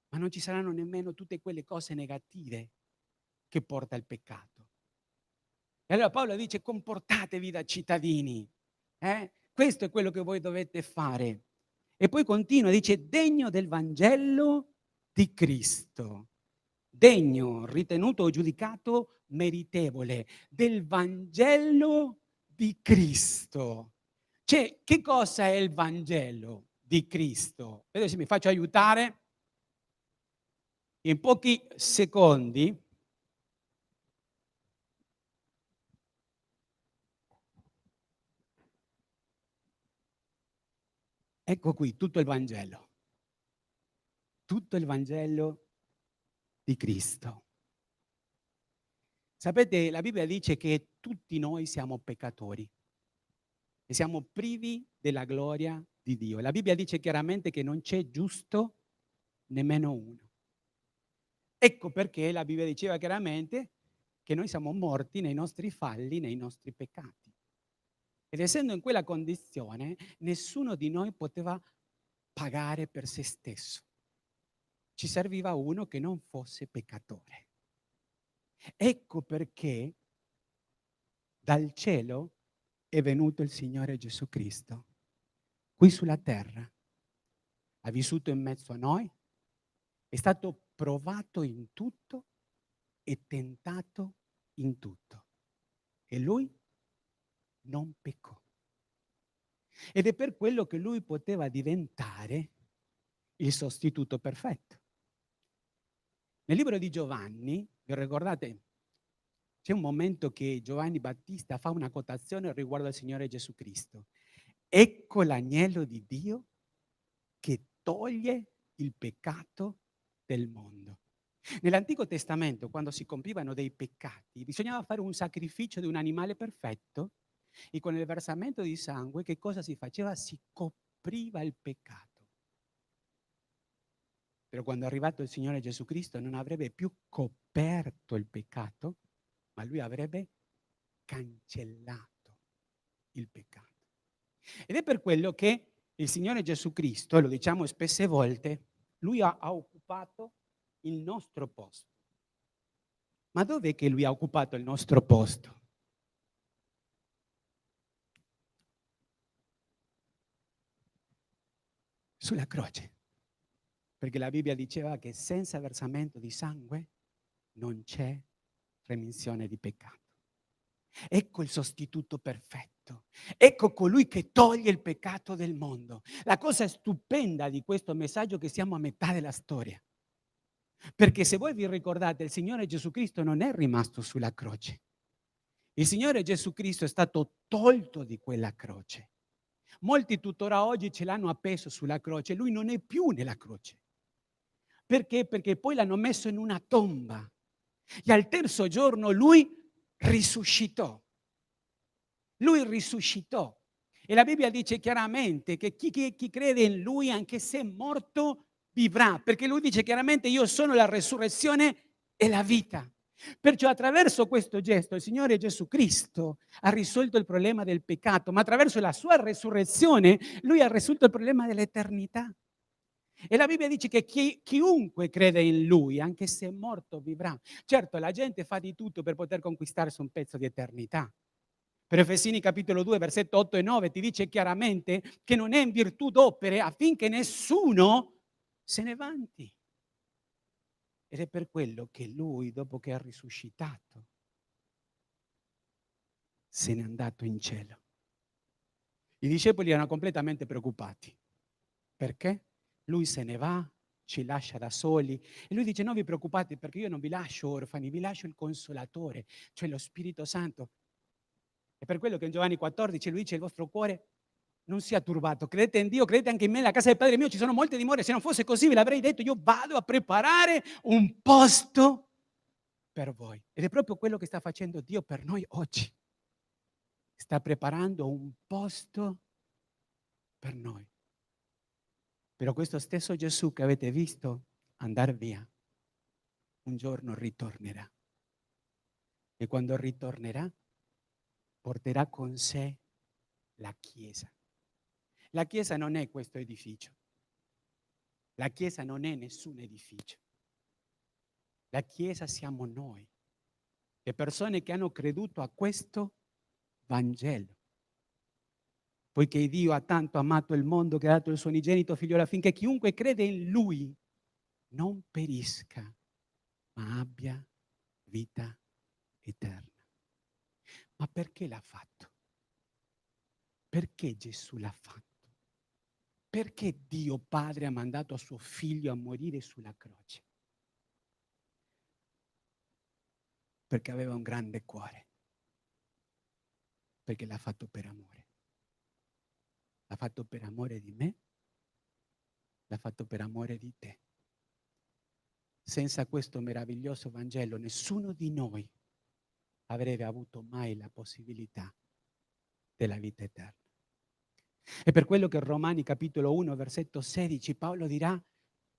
E: ma non ci saranno nemmeno tutte quelle cose negative che porta il peccato. E allora Paolo dice: comportatevi da cittadini, questo è quello che voi dovete fare. E poi continua, dice: degno del Vangelo di Cristo, degno, ritenuto o giudicato meritevole del Vangelo di Cristo. Cioè, che cosa è il Vangelo di Cristo? Vedete se mi faccio aiutare? In pochi secondi ecco qui tutto il Vangelo. Tutto il Vangelo di Cristo. Sapete, la Bibbia dice che tutti noi siamo peccatori e siamo privi della gloria di Dio. La Bibbia dice chiaramente che non c'è giusto nemmeno uno. Ecco perché la Bibbia diceva chiaramente che noi siamo morti nei nostri falli, nei nostri peccati. Ed essendo in quella condizione, nessuno di noi poteva pagare per se stesso. Ci serviva uno che non fosse peccatore. Ecco perché dal cielo è venuto il Signore Gesù Cristo, qui sulla terra. Ha vissuto in mezzo a noi, è stato provato in tutto e tentato in tutto. E lui non peccò. Ed è per quello che lui poteva diventare il sostituto perfetto. Nel libro di Giovanni, vi ricordate, c'è un momento che Giovanni Battista fa una quotazione riguardo al Signore Gesù Cristo. Ecco l'agnello di Dio che toglie il peccato del mondo. Nell'Antico Testamento, quando si compivano dei peccati, bisognava fare un sacrificio di un animale perfetto e con il versamento di sangue che cosa si faceva? Si copriva il peccato. Però quando è arrivato il Signore Gesù Cristo non avrebbe più coperto il peccato, ma lui avrebbe cancellato il peccato. Ed è per quello che il Signore Gesù Cristo, lo diciamo spesse volte, lui ha occupato il nostro posto. Ma dov'è che lui ha occupato il nostro posto? Sulla croce. Perché la Bibbia diceva che senza versamento di sangue non c'è remissione di peccato. Ecco il sostituto perfetto. Ecco colui che toglie il peccato del mondo. La cosa stupenda di questo messaggio è che siamo a metà della storia. Perché se voi vi ricordate, il Signore Gesù Cristo non è rimasto sulla croce. Il Signore Gesù Cristo è stato tolto di quella croce. Molti tuttora oggi ce l'hanno appeso sulla croce. Lui non è più nella croce. Perché? Perché poi l'hanno messo in una tomba. E al terzo giorno lui risuscitò. Lui risuscitò. E la Bibbia dice chiaramente che chi crede in lui, anche se è morto, vivrà. Perché lui dice chiaramente: io sono la resurrezione e la vita. Perciò attraverso questo gesto il Signore Gesù Cristo ha risolto il problema del peccato, ma attraverso la sua resurrezione lui ha risolto il problema dell'eternità. E la Bibbia dice che chiunque crede in lui, anche se è morto, vivrà. Certo, la gente fa di tutto per poter conquistarsi un pezzo di eternità. Per Efesini capitolo 2, versetto 8 e 9 ti dice chiaramente che non è in virtù d'opere affinché nessuno se ne vanti. Ed è per quello che lui, dopo che ha risuscitato, se n'è andato in cielo. I discepoli erano completamente preoccupati. Perché? Lui se ne va, ci lascia da soli. E lui dice: non vi preoccupate, perché io non vi lascio orfani, vi lascio il Consolatore, cioè lo Spirito Santo. È per quello che in Giovanni 14 lui dice: il vostro cuore non sia turbato, credete in Dio, credete anche in me, nella casa del Padre mio ci sono molte dimore, se non fosse così ve l'avrei detto, io vado a preparare un posto per voi. Ed è proprio quello che sta facendo Dio per noi oggi. Sta preparando un posto per noi. Però questo stesso Gesù che avete visto andare via, un giorno ritornerà. E quando ritornerà, porterà con sé la Chiesa. La Chiesa non è questo edificio. La Chiesa non è nessun edificio. La Chiesa siamo noi, le persone che hanno creduto a questo Vangelo. Poiché Dio ha tanto amato il mondo che ha dato il suo unigenito figliolo affinché chiunque crede in Lui non perisca, ma abbia vita eterna. Ma perché l'ha fatto? Perché Gesù l'ha fatto? Perché Dio Padre ha mandato a suo figlio a morire sulla croce? Perché aveva un grande cuore. Perché l'ha fatto per amore. L'ha fatto per amore di me, l'ha fatto per amore di te. Senza questo meraviglioso Vangelo nessuno di noi avrebbe avuto mai la possibilità della vita eterna. È per quello che in Romani capitolo 1 versetto 16 Paolo dirà: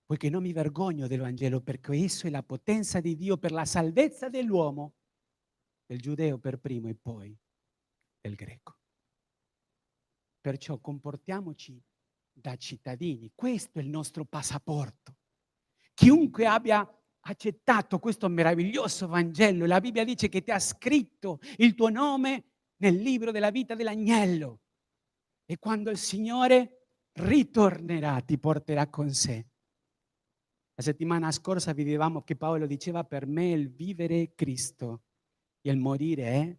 E: poiché non mi vergogno del Vangelo, perché esso è la potenza di Dio per la salvezza dell'uomo, del giudeo per primo e poi del greco. Perciò comportiamoci da cittadini, questo è il nostro passaporto. Chiunque abbia accettato questo meraviglioso Vangelo, la Bibbia dice che ti ha scritto il tuo nome nel libro della vita dell'agnello. E quando il Signore ritornerà, ti porterà con sé. La settimana scorsa vivevamo che Paolo diceva: per me il vivere è Cristo e il morire è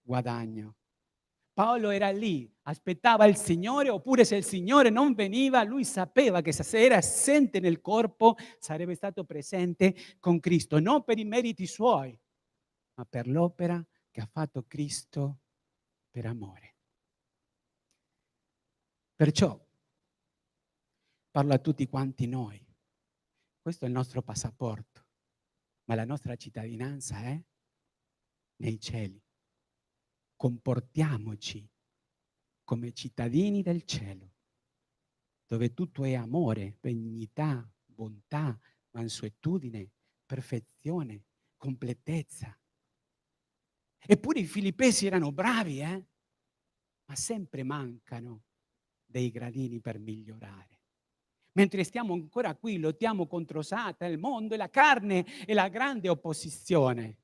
E: guadagno. Paolo era lì, aspettava il Signore, oppure se il Signore non veniva, lui sapeva che se era assente nel corpo sarebbe stato presente con Cristo, non per i meriti suoi, ma per l'opera che ha fatto Cristo per amore. Perciò parlo a tutti quanti noi. Questo è il nostro passaporto, ma la nostra cittadinanza è nei cieli. Comportiamoci come cittadini del cielo, dove tutto è amore, benignità, bontà, mansuetudine, perfezione, completezza. Eppure i filippesi erano bravi, ma sempre mancano dei gradini per migliorare. Mentre stiamo ancora qui, lottiamo contro Satana, il mondo e la carne e la grande opposizione.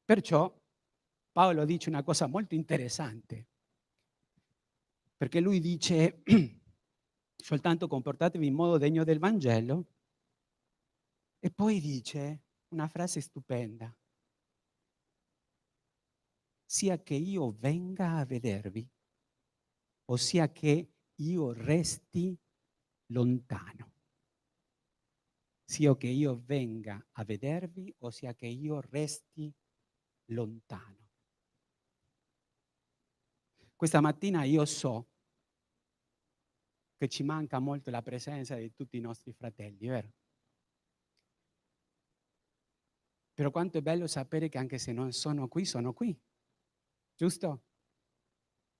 E: Perciò Paolo dice una cosa molto interessante, perché lui dice soltanto comportatevi in modo degno del Vangelo, e poi dice una frase stupenda: sia che io venga a vedervi, ossia che io resti lontano. Sia che io venga a vedervi, ossia che io resti lontano. Questa mattina io so che ci manca molto la presenza di tutti i nostri fratelli, vero? Però quanto è bello sapere che anche se non sono qui, giusto?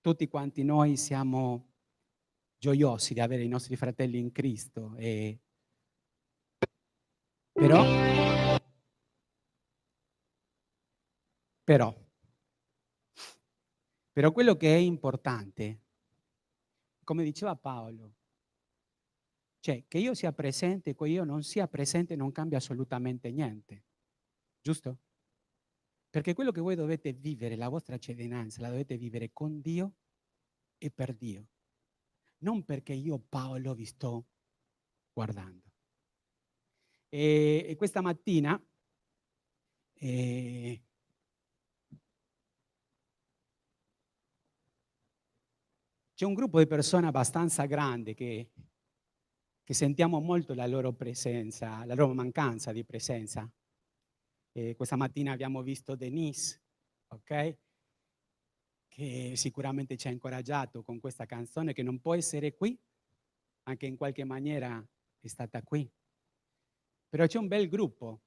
E: Tutti quanti noi siamo gioiosi di avere i nostri fratelli in Cristo, però quello che è importante, come diceva Paolo, cioè che io sia presente e che io non sia presente non cambia assolutamente niente, giusto? Perché quello che voi dovete vivere, la vostra cittadinanza, la dovete vivere con Dio e per Dio. Non perché io, Paolo, vi sto guardando. E questa mattina c'è un gruppo di persone abbastanza grande che sentiamo molto la loro presenza, la loro mancanza di presenza. Questa mattina abbiamo visto Denise, ok? Che sicuramente ci ha incoraggiato con questa canzone, che non può essere qui, anche in qualche maniera è stata qui. Però c'è un bel gruppo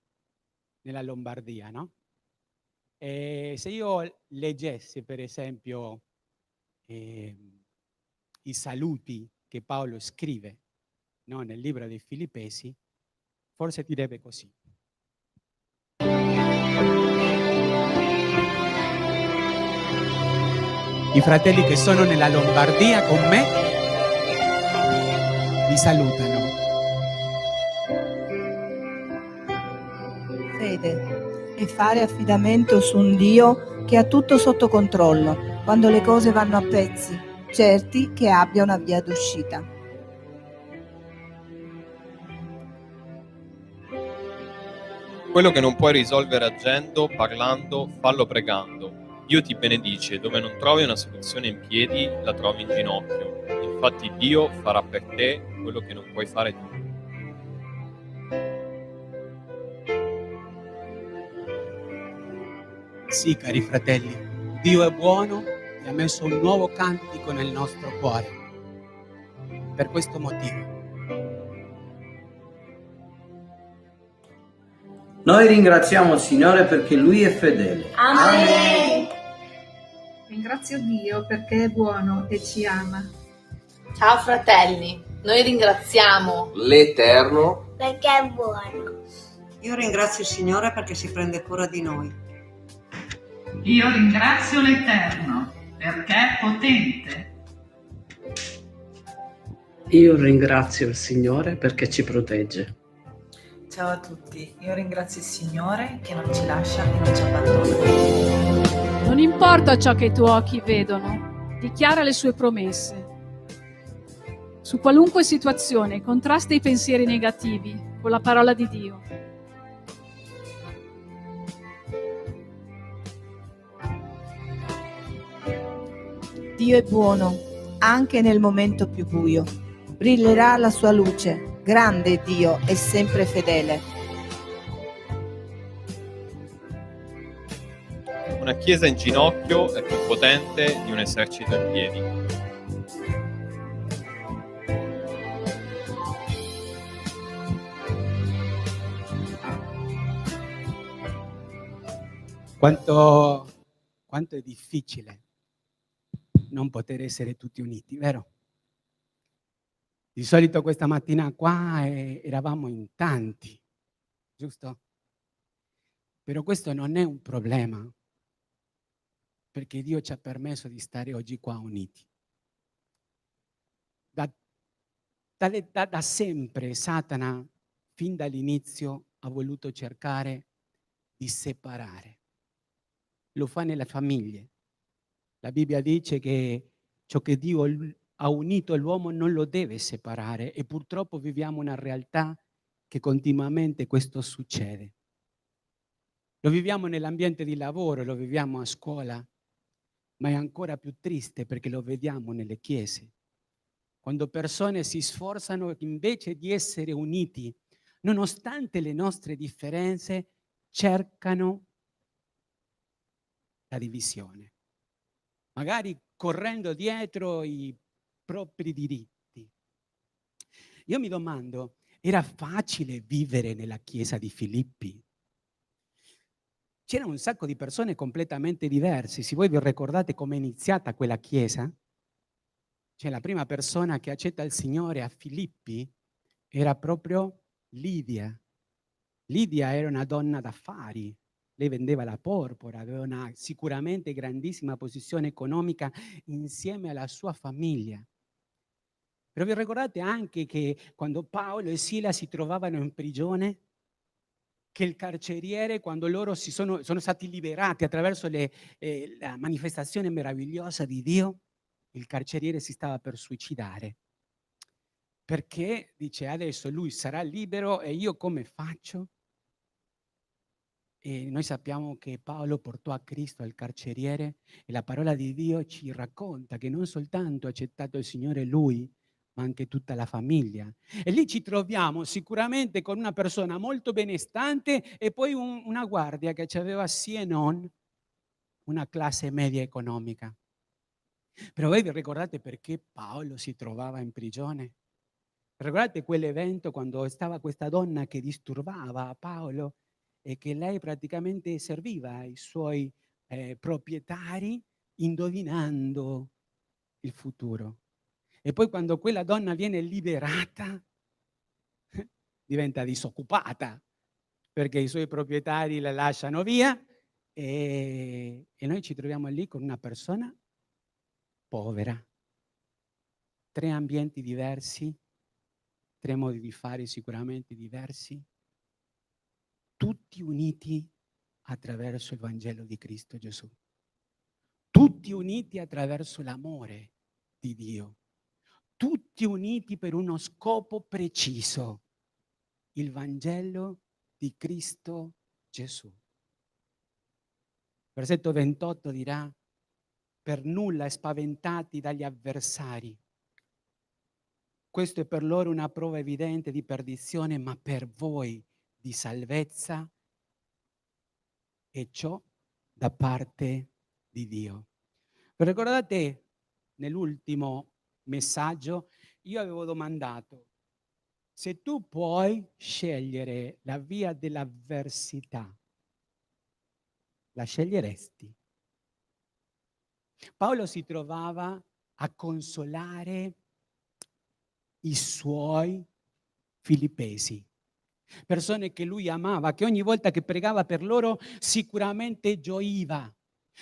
E: nella Lombardia, no? E se io leggessi, per esempio, i saluti che Paolo scrive, no, nel libro dei Filippesi, forse direbbe così: i fratelli che sono nella Lombardia con me vi salutano.
C: Fede è fare affidamento su un Dio che ha tutto sotto controllo quando le cose vanno a pezzi, certi che abbia una via d'uscita.
F: Quello che non puoi risolvere agendo, parlando, fallo pregando. Dio ti benedice, dove non trovi una soluzione in piedi, la trovi in ginocchio. Infatti Dio farà per te quello che non puoi fare tu.
E: Sì, cari fratelli, Dio è buono e ha messo un nuovo cantico nel nostro cuore. Per questo motivo.
B: Noi ringraziamo il Signore perché Lui è fedele.
G: Amen.
I: Ringrazio Dio perché è buono e ci ama.
G: Ciao fratelli, noi ringraziamo
J: l'Eterno
K: perché è buono.
L: Io ringrazio il Signore perché si prende cura di noi.
M: Io ringrazio l'Eterno perché è potente.
N: Io ringrazio il Signore perché ci protegge.
O: Ciao a tutti, io ringrazio il Signore che non ci lascia e non ci abbandona.
D: Non importa ciò che i tuoi occhi vedono, dichiara le sue promesse. Su qualunque situazione, contrasta i pensieri negativi con la parola di Dio.
C: Dio è buono, anche nel momento più buio. Brillerà la sua luce. Grande è Dio e sempre fedele.
F: Una chiesa in ginocchio è più potente di un esercito in piedi.
E: Quanto è difficile non poter essere tutti uniti, vero? Di solito questa mattina qua eravamo in tanti, giusto? Però questo non è un problema, perché Dio ci ha permesso di stare oggi qua uniti. Da sempre Satana, fin dall'inizio, ha voluto cercare di separare. Lo fa nelle famiglie. La Bibbia dice che ciò che Dio ha unito l'uomo non lo deve separare e purtroppo viviamo una realtà che continuamente questo succede. Lo viviamo nell'ambiente di lavoro, lo viviamo a scuola, ma è ancora più triste perché lo vediamo nelle chiese. Quando persone si sforzano invece di essere uniti, nonostante le nostre differenze, cercano la divisione, magari correndo dietro i propri diritti. Io mi domando, era facile vivere nella chiesa di Filippi? C'erano un sacco di persone completamente diverse. Se voi vi ricordate come è iniziata quella chiesa, cioè la prima persona che accetta il Signore a Filippi era proprio Lidia. Lidia era una donna d'affari, lei vendeva la porpora, aveva una sicuramente grandissima posizione economica insieme alla sua famiglia. Però vi ricordate anche che quando Paolo e Sila si trovavano in prigione, che il carceriere, quando loro sono stati liberati attraverso la manifestazione meravigliosa di Dio, il carceriere si stava per suicidare. Perché dice adesso lui sarà libero e io come faccio? E noi sappiamo che Paolo portò a Cristo al carceriere e la parola di Dio ci racconta che non soltanto ha accettato il Signore lui, ma anche tutta la famiglia. E lì ci troviamo sicuramente con una persona molto benestante e poi una guardia che aveva sì e non una classe media economica. Però voi vi ricordate perché Paolo si trovava in prigione? Ricordate quell'evento quando stava questa donna che disturbava Paolo e che lei praticamente serviva i suoi proprietari indovinando il futuro. E poi quando quella donna viene liberata diventa disoccupata perché i suoi proprietari la lasciano via e noi ci troviamo lì con una persona povera. 3 ambienti diversi, 3 modi di fare sicuramente diversi, tutti uniti attraverso il Vangelo di Cristo Gesù. Tutti uniti attraverso l'amore di Dio. Tutti uniti per uno scopo preciso, il Vangelo di Cristo Gesù. Versetto 28 dirà, per nulla spaventati dagli avversari. Questo è per loro una prova evidente di perdizione, ma per voi di salvezza, e ciò da parte di Dio. Vi ricordate nell'ultimo messaggio io avevo domandato se tu puoi scegliere la via dell'avversità, la sceglieresti? Paolo si trovava a consolare i suoi filippesi, persone che lui amava, che ogni volta che pregava per loro sicuramente gioiva.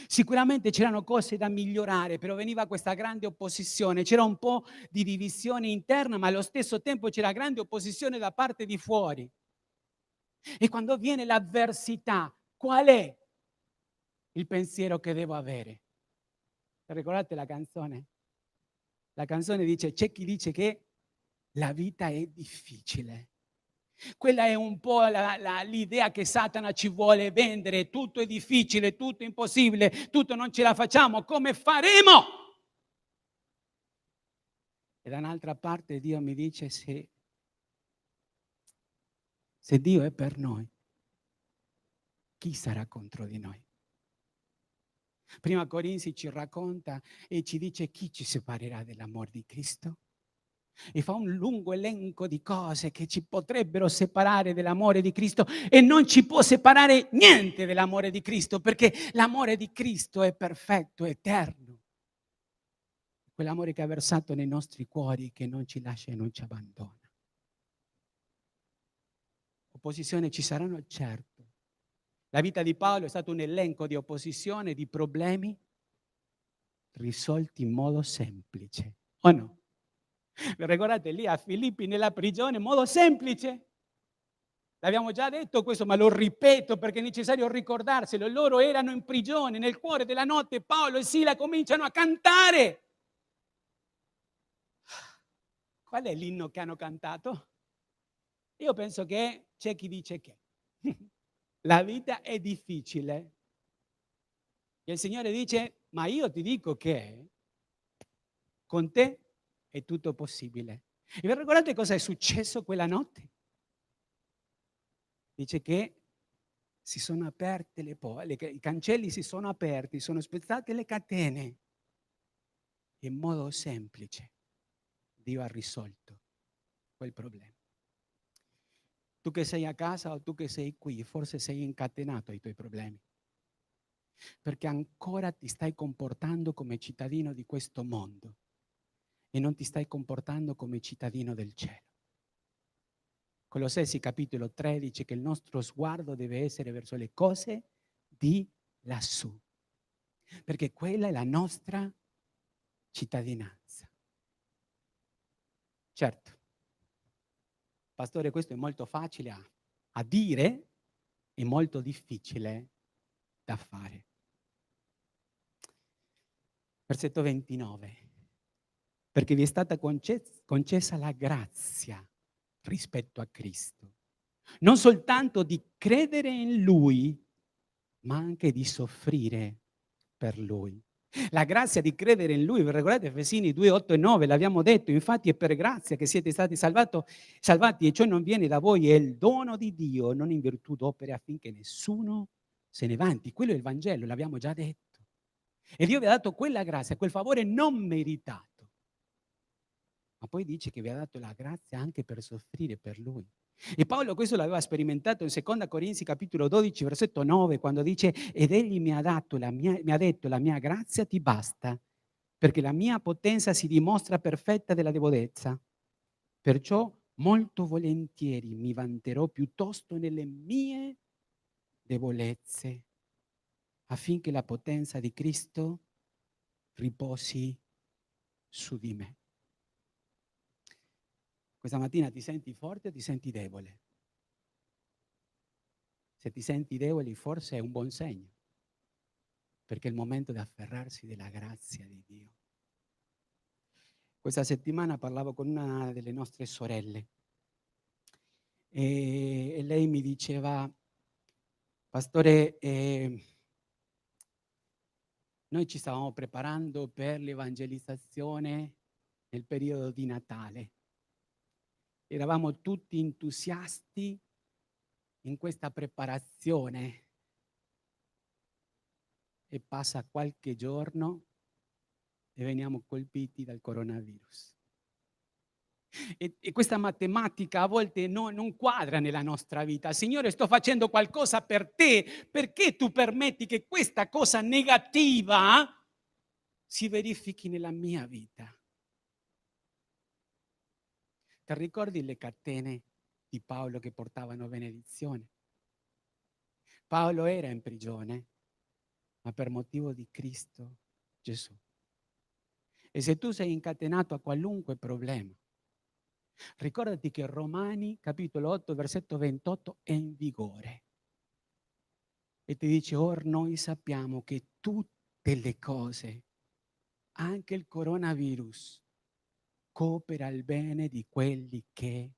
E: Sicuramente c'erano cose da migliorare, però veniva questa grande opposizione, c'era un po' di divisione interna, ma allo stesso tempo c'era grande opposizione da parte di fuori. E quando viene l'avversità, qual è il pensiero che devo avere? Ricordate la canzone? La canzone dice, c'è chi dice che la vita è difficile. Quella è un po' l'idea che Satana ci vuole vendere, tutto è difficile, tutto è impossibile, tutto non ce la facciamo, come faremo? E da un'altra parte Dio mi dice se Dio è per noi, chi sarà contro di noi? Prima Corinzi ci racconta e ci dice chi ci separerà dell'amore di Cristo? E fa un lungo elenco di cose che ci potrebbero separare dell'amore di Cristo e non ci può separare niente dell'amore di Cristo perché l'amore di Cristo è perfetto, è eterno. quell'amore che ha versato nei nostri cuori, che non ci lascia e non ci abbandona. Opposizioni ci saranno, certo. La vita di Paolo è stato un elenco di opposizione, di problemi risolti in modo semplice, o no? Vi ricordate lì a Filippi nella prigione, in modo semplice? L'abbiamo già detto questo, ma lo ripeto perché è necessario ricordarselo. Loro erano in prigione, nel cuore della notte Paolo e Sila cominciano a cantare. Qual è l'inno che hanno cantato? Io penso che c'è chi dice che la vita è difficile. E il Signore dice, ma io ti dico che con te è tutto possibile. E vi ricordate cosa è successo quella notte? Dice che si sono aperte i cancelli si sono aperti, sono spezzate le catene. In modo semplice Dio ha risolto quel problema. Tu che sei a casa o tu che sei qui, forse sei incatenato ai tuoi problemi, perché ancora ti stai comportando come cittadino di questo mondo e non ti stai comportando come cittadino del cielo. Colossesi capitolo 3 dice che il nostro sguardo deve essere verso le cose di lassù, perché quella è la nostra cittadinanza. Certo, pastore, questo è molto facile a dire e molto difficile da fare. Versetto 29. Perché vi è stata concessa la grazia rispetto a Cristo, non soltanto di credere in Lui, ma anche di soffrire per Lui. La grazia di credere in Lui, vi ricordate Efesini 2, 8 e 9, l'abbiamo detto, infatti è per grazia che siete stati salvati e ciò non viene da voi, è il dono di Dio, non in virtù d'opere affinché nessuno se ne vanti. Quello è il Vangelo, l'abbiamo già detto. E Dio vi ha dato quella grazia, quel favore non meritato. Ma poi dice che vi ha dato la grazia anche per soffrire per Lui. E Paolo questo l'aveva sperimentato in 2 Corinzi capitolo 12 versetto 9 quando dice ed egli mi ha detto la mia grazia ti basta perché la mia potenza si dimostra perfetta della debolezza. Perciò molto volentieri mi vanterò piuttosto nelle mie debolezze affinché la potenza di Cristo riposi su di me. Questa mattina ti senti forte o ti senti debole? Se ti senti debole forse è un buon segno, perché è il momento di afferrarsi della grazia di Dio. Questa settimana parlavo con una delle nostre sorelle e lei mi diceva, pastore, noi ci stavamo preparando per l'evangelizzazione nel periodo di Natale. Eravamo tutti entusiasti in questa preparazione e passa qualche giorno e veniamo colpiti dal coronavirus. E questa matematica a volte non quadra nella nostra vita. Signore, sto facendo qualcosa per te, perché tu permetti che questa cosa negativa si verifichi nella mia vita? Ti ricordi le catene di Paolo che portavano benedizione? Paolo era in prigione, ma per motivo di Cristo Gesù. E se tu sei incatenato a qualunque problema, ricordati che Romani, capitolo 8, versetto 28, è in vigore. E ti dice, or noi sappiamo che tutte le cose, anche il coronavirus, coopera al bene di quelli che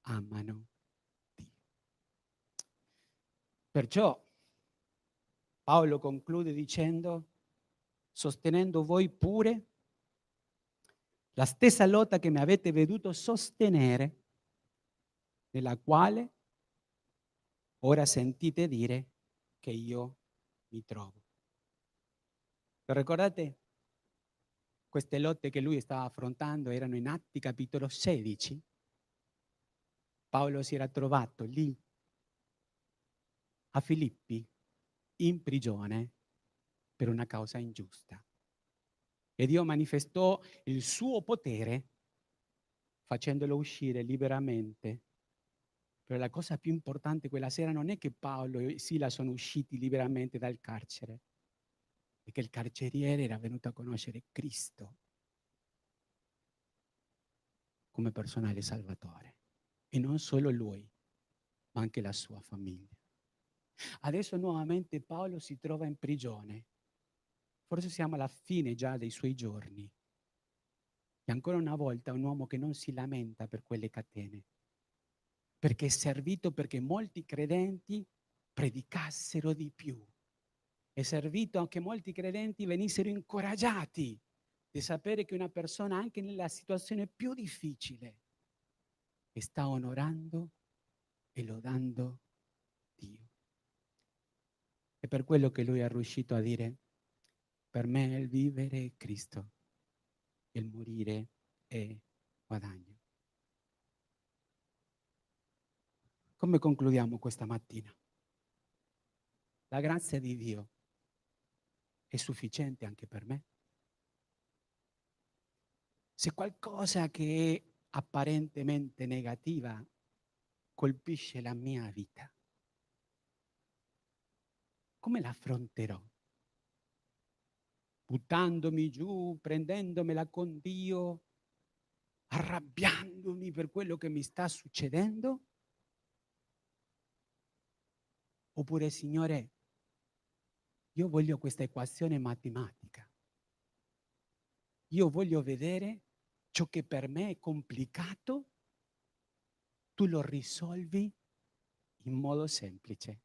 E: amano Dio. Perciò Paolo conclude dicendo, sostenendo voi pure la stessa lotta che mi avete veduto sostenere, nella quale ora sentite dire che io mi trovo. Vi ricordate? Queste lotte che lui stava affrontando erano in Atti capitolo 16. Paolo si era trovato lì a Filippi in prigione per una causa ingiusta. E Dio manifestò il suo potere facendolo uscire liberamente. Però la cosa più importante quella sera non è che Paolo e Sila sono usciti liberamente dal carcere, è che il carceriere era venuto a conoscere Cristo come personale salvatore. E non solo lui, ma anche la sua famiglia. Adesso nuovamente Paolo si trova in prigione. Forse siamo alla fine già dei suoi giorni. E ancora una volta un uomo che non si lamenta per quelle catene, perché è servito perché molti credenti predicassero di più. È servito anche molti credenti venissero incoraggiati di sapere che una persona anche nella situazione più difficile sta onorando e lodando Dio. È per quello che lui è riuscito a dire: per me il vivere è Cristo, il morire è guadagno. Come concludiamo questa mattina? La grazia di Dio è sufficiente anche per me? Se qualcosa che è apparentemente negativa colpisce la mia vita, come l'affronterò? Buttandomi giù, prendendomela con Dio, arrabbiandomi per quello che mi sta succedendo? Oppure, Signore, io voglio questa equazione matematica. Io voglio vedere ciò che per me è complicato, tu lo risolvi in modo semplice.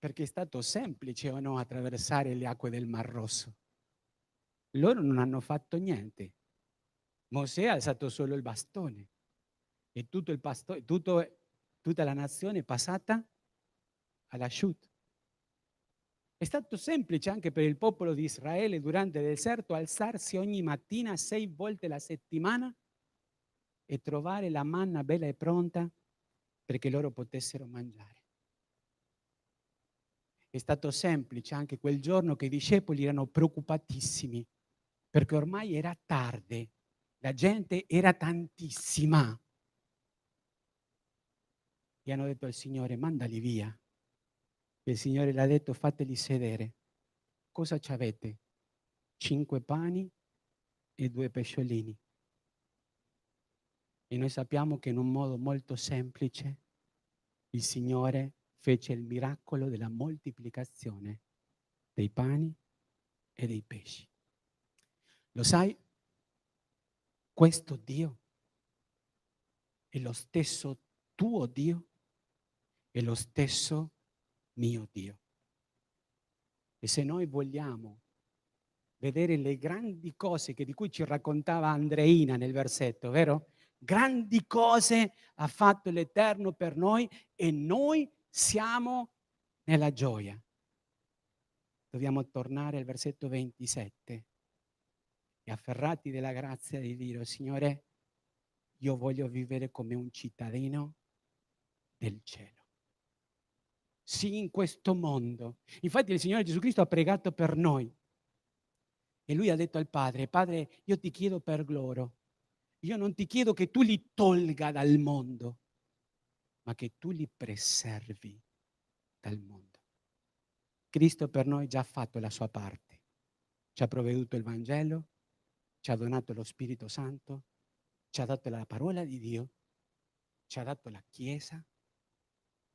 E: Perché è stato semplice o no attraversare le acque del Mar Rosso? Loro non hanno fatto niente. Mosè ha alzato solo il bastone e tutta la nazione è passata all'asciutto. È stato semplice anche per il popolo di Israele durante il deserto alzarsi ogni mattina 6 volte la settimana e trovare la manna bella e pronta perché loro potessero mangiare. È stato semplice anche quel giorno che i discepoli erano preoccupatissimi perché ormai era tardi, la gente era tantissima. E hanno detto al Signore: mandali via. E il Signore le ha detto: fateli sedere. Cosa ci avete? 5 pani e 2 pesciolini. E noi sappiamo che in un modo molto semplice il Signore fece il miracolo della moltiplicazione dei pani e dei pesci. Lo sai? Questo Dio è lo stesso tuo Dio, è lo stesso mio Dio. E se noi vogliamo vedere le grandi cose di cui ci raccontava Andreina nel versetto, vero? Grandi cose ha fatto l'Eterno per noi e noi siamo nella gioia. Dobbiamo tornare al versetto 27 e afferrati della grazia di Dio: Signore, io voglio vivere come un cittadino del cielo. Sì, in questo mondo. Infatti il Signore Gesù Cristo ha pregato per noi e Lui ha detto al Padre: Padre, io ti chiedo per loro. Io non ti chiedo che tu li tolga dal mondo, ma che tu li preservi dal mondo. Cristo per noi già ha fatto la sua parte. Ci ha provveduto il Vangelo, ci ha donato lo Spirito Santo, ci ha dato la parola di Dio, ci ha dato la Chiesa.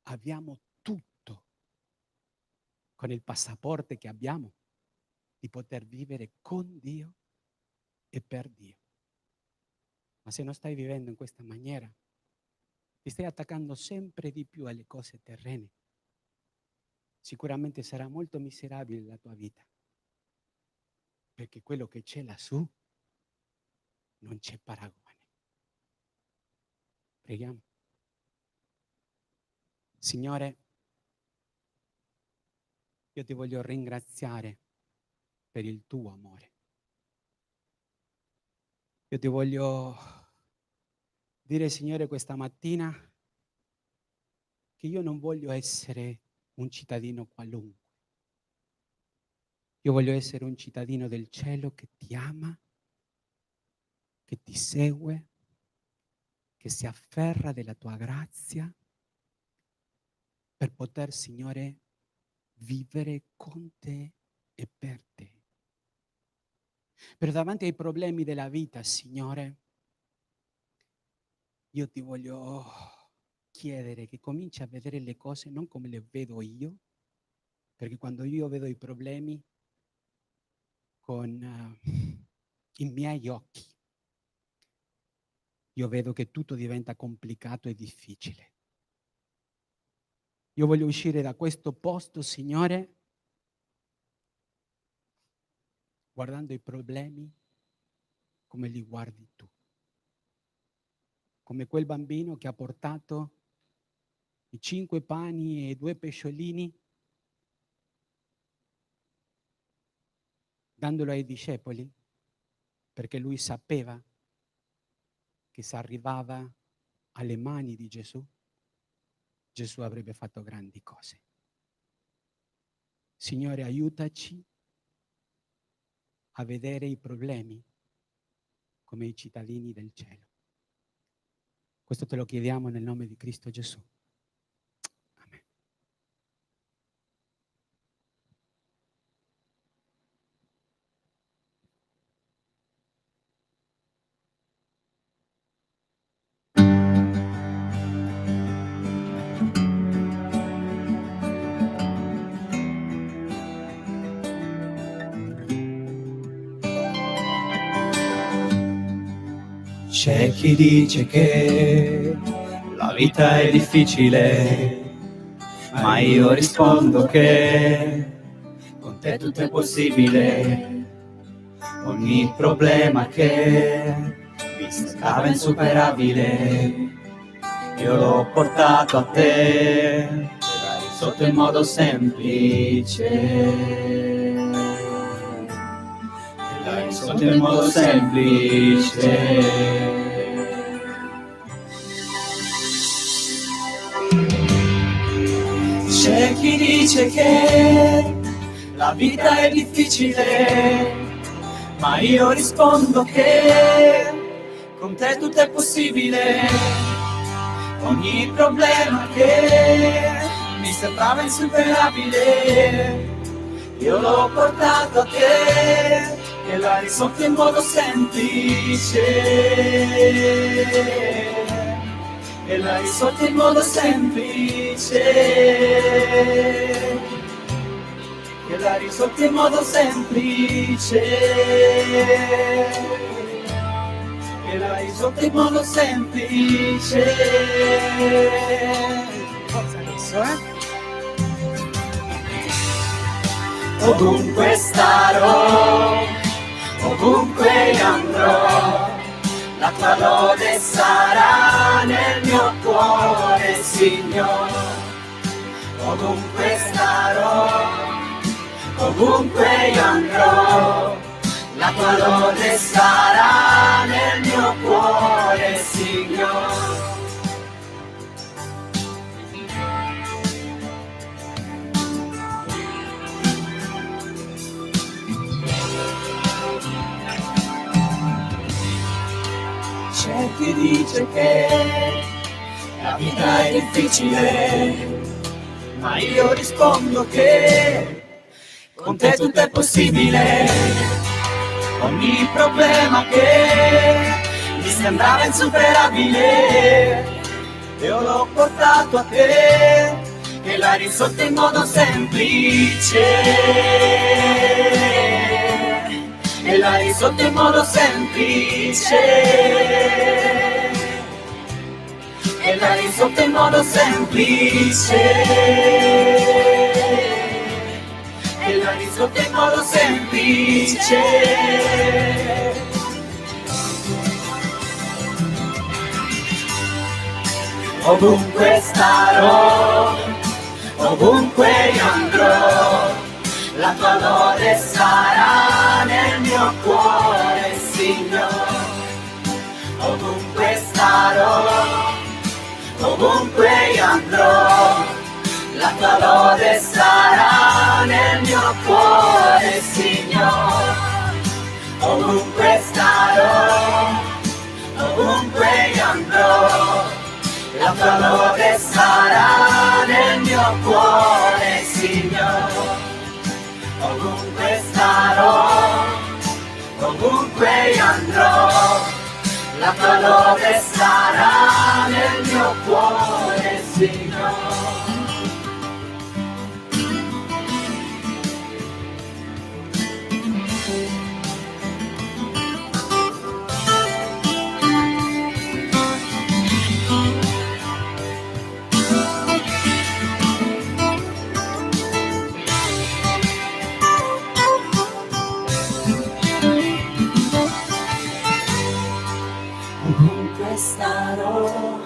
E: Abbiamo tutto con il passaporto che abbiamo di poter vivere con Dio e per Dio. Ma se non stai vivendo in questa maniera, ti stai attaccando sempre di più alle cose terrene. Sicuramente sarà molto miserabile la tua vita, perché quello che c'è lassù non c'è paragone. Preghiamo. Signore, io ti voglio ringraziare per il tuo amore. Io ti voglio dire, Signore, questa mattina che io non voglio essere un cittadino qualunque. Io voglio essere un cittadino del cielo che ti ama, che ti segue, che si afferra della tua grazia per poter, Signore, vivere con te e per te. Però davanti ai problemi della vita, Signore, io ti voglio chiedere che cominci a vedere le cose non come le vedo io, perché quando io vedo i problemi con i miei occhi, io vedo che tutto diventa complicato e difficile. Io voglio uscire da questo posto, Signore, guardando i problemi come li guardi tu. Come quel bambino che ha portato i 5 pani e 2 pesciolini, dandolo ai discepoli, perché lui sapeva che se arrivava alle mani di Gesù, Gesù avrebbe fatto grandi cose. Signore, aiutaci a vedere i problemi come i cittadini del cielo. Questo te lo chiediamo nel nome di Cristo Gesù. Amen.
B: C'è chi dice che la vita è difficile, ma io rispondo che con te tutto è possibile. Ogni problema che mi sembrava insuperabile, io l'ho portato a te, sotto in modo semplice. Sotto in modo semplice. C'è chi dice che la vita è difficile, ma io rispondo che con te tutto è possibile. Ogni problema che mi sembrava insuperabile, io l'ho portato a te e l'hai risolto in modo semplice. E l'hai risolto in modo semplice. E l'hai risolto in modo semplice. E l'hai risolto in modo semplice.
E: Forza adesso,
B: Ovunque starò, ovunque andrò, la tua lode sarà nel mio cuore, Signore. Ovunque starò, ovunque andrò, la tua lode sarà nel mio cuore, Signore. C'è chi dice che la vita è difficile, ma io rispondo che con te tutto è possibile. Ogni problema che mi sembrava insuperabile, io l'ho portato a te e l'hai risolto in modo semplice. E l'hai risolto in modo semplice. E l'hai risolto in modo semplice. E l'hai risolto in modo semplice. Ovunque starò, ovunque andrò, la tua lode sarà nel mio cuore, Signore. Ovunque starò, ovunque andrò, la la tua lode sarà nel mio cuore, Signore. Ovunque starò, ovunque io andrò, la tua lode sarà nel mio cuore, Signore. Ovunque starò, ovunque io andrò, la tua lode sarà nel mio cuore, Signore. Ovunque starò,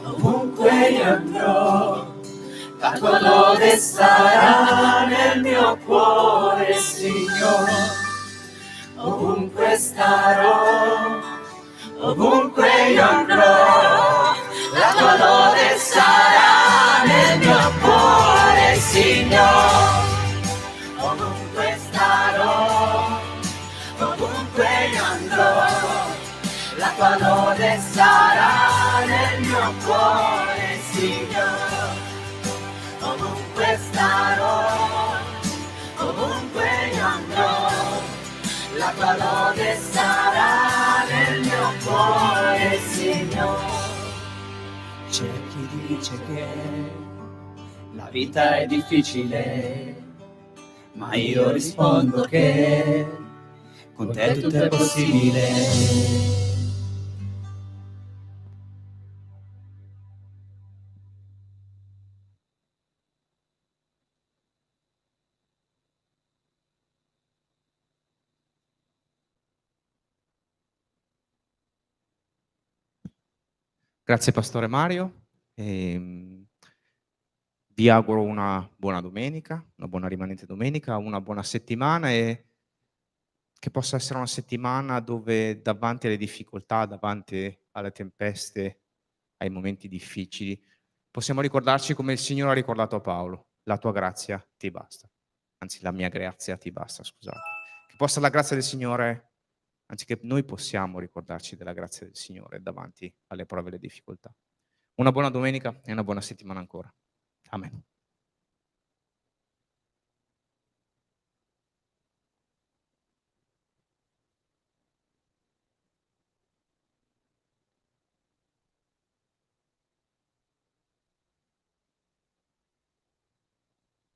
B: ovunque io andrò, la tua lode sarà nel mio cuore, Signore. Ovunque starò, ovunque io andrò, la tua lode sarà nel mio cuore, Signore. Ovunque starò, ovunque io andrò, la tua lode sarà nel mio cuore, Signore. Ovunque starò, ovunque io andrò, la tua lode sarà nel mio cuore, Signore. C'è chi dice che la vita è difficile, ma io rispondo che con te tutto è possibile.
A: Grazie Pastore Mario. Vi auguro una buona domenica, una buona rimanente domenica, una buona settimana e che possa essere una settimana dove davanti alle difficoltà, davanti alle tempeste, ai momenti difficili, possiamo ricordarci come il Signore ha ricordato a Paolo: la tua grazia ti basta. Anzi, la mia grazia ti basta, scusate. Che possa la grazia del Signore, anzi che noi possiamo ricordarci della grazia del Signore davanti alle prove e alle difficoltà. Una buona domenica e una buona settimana ancora. Amen.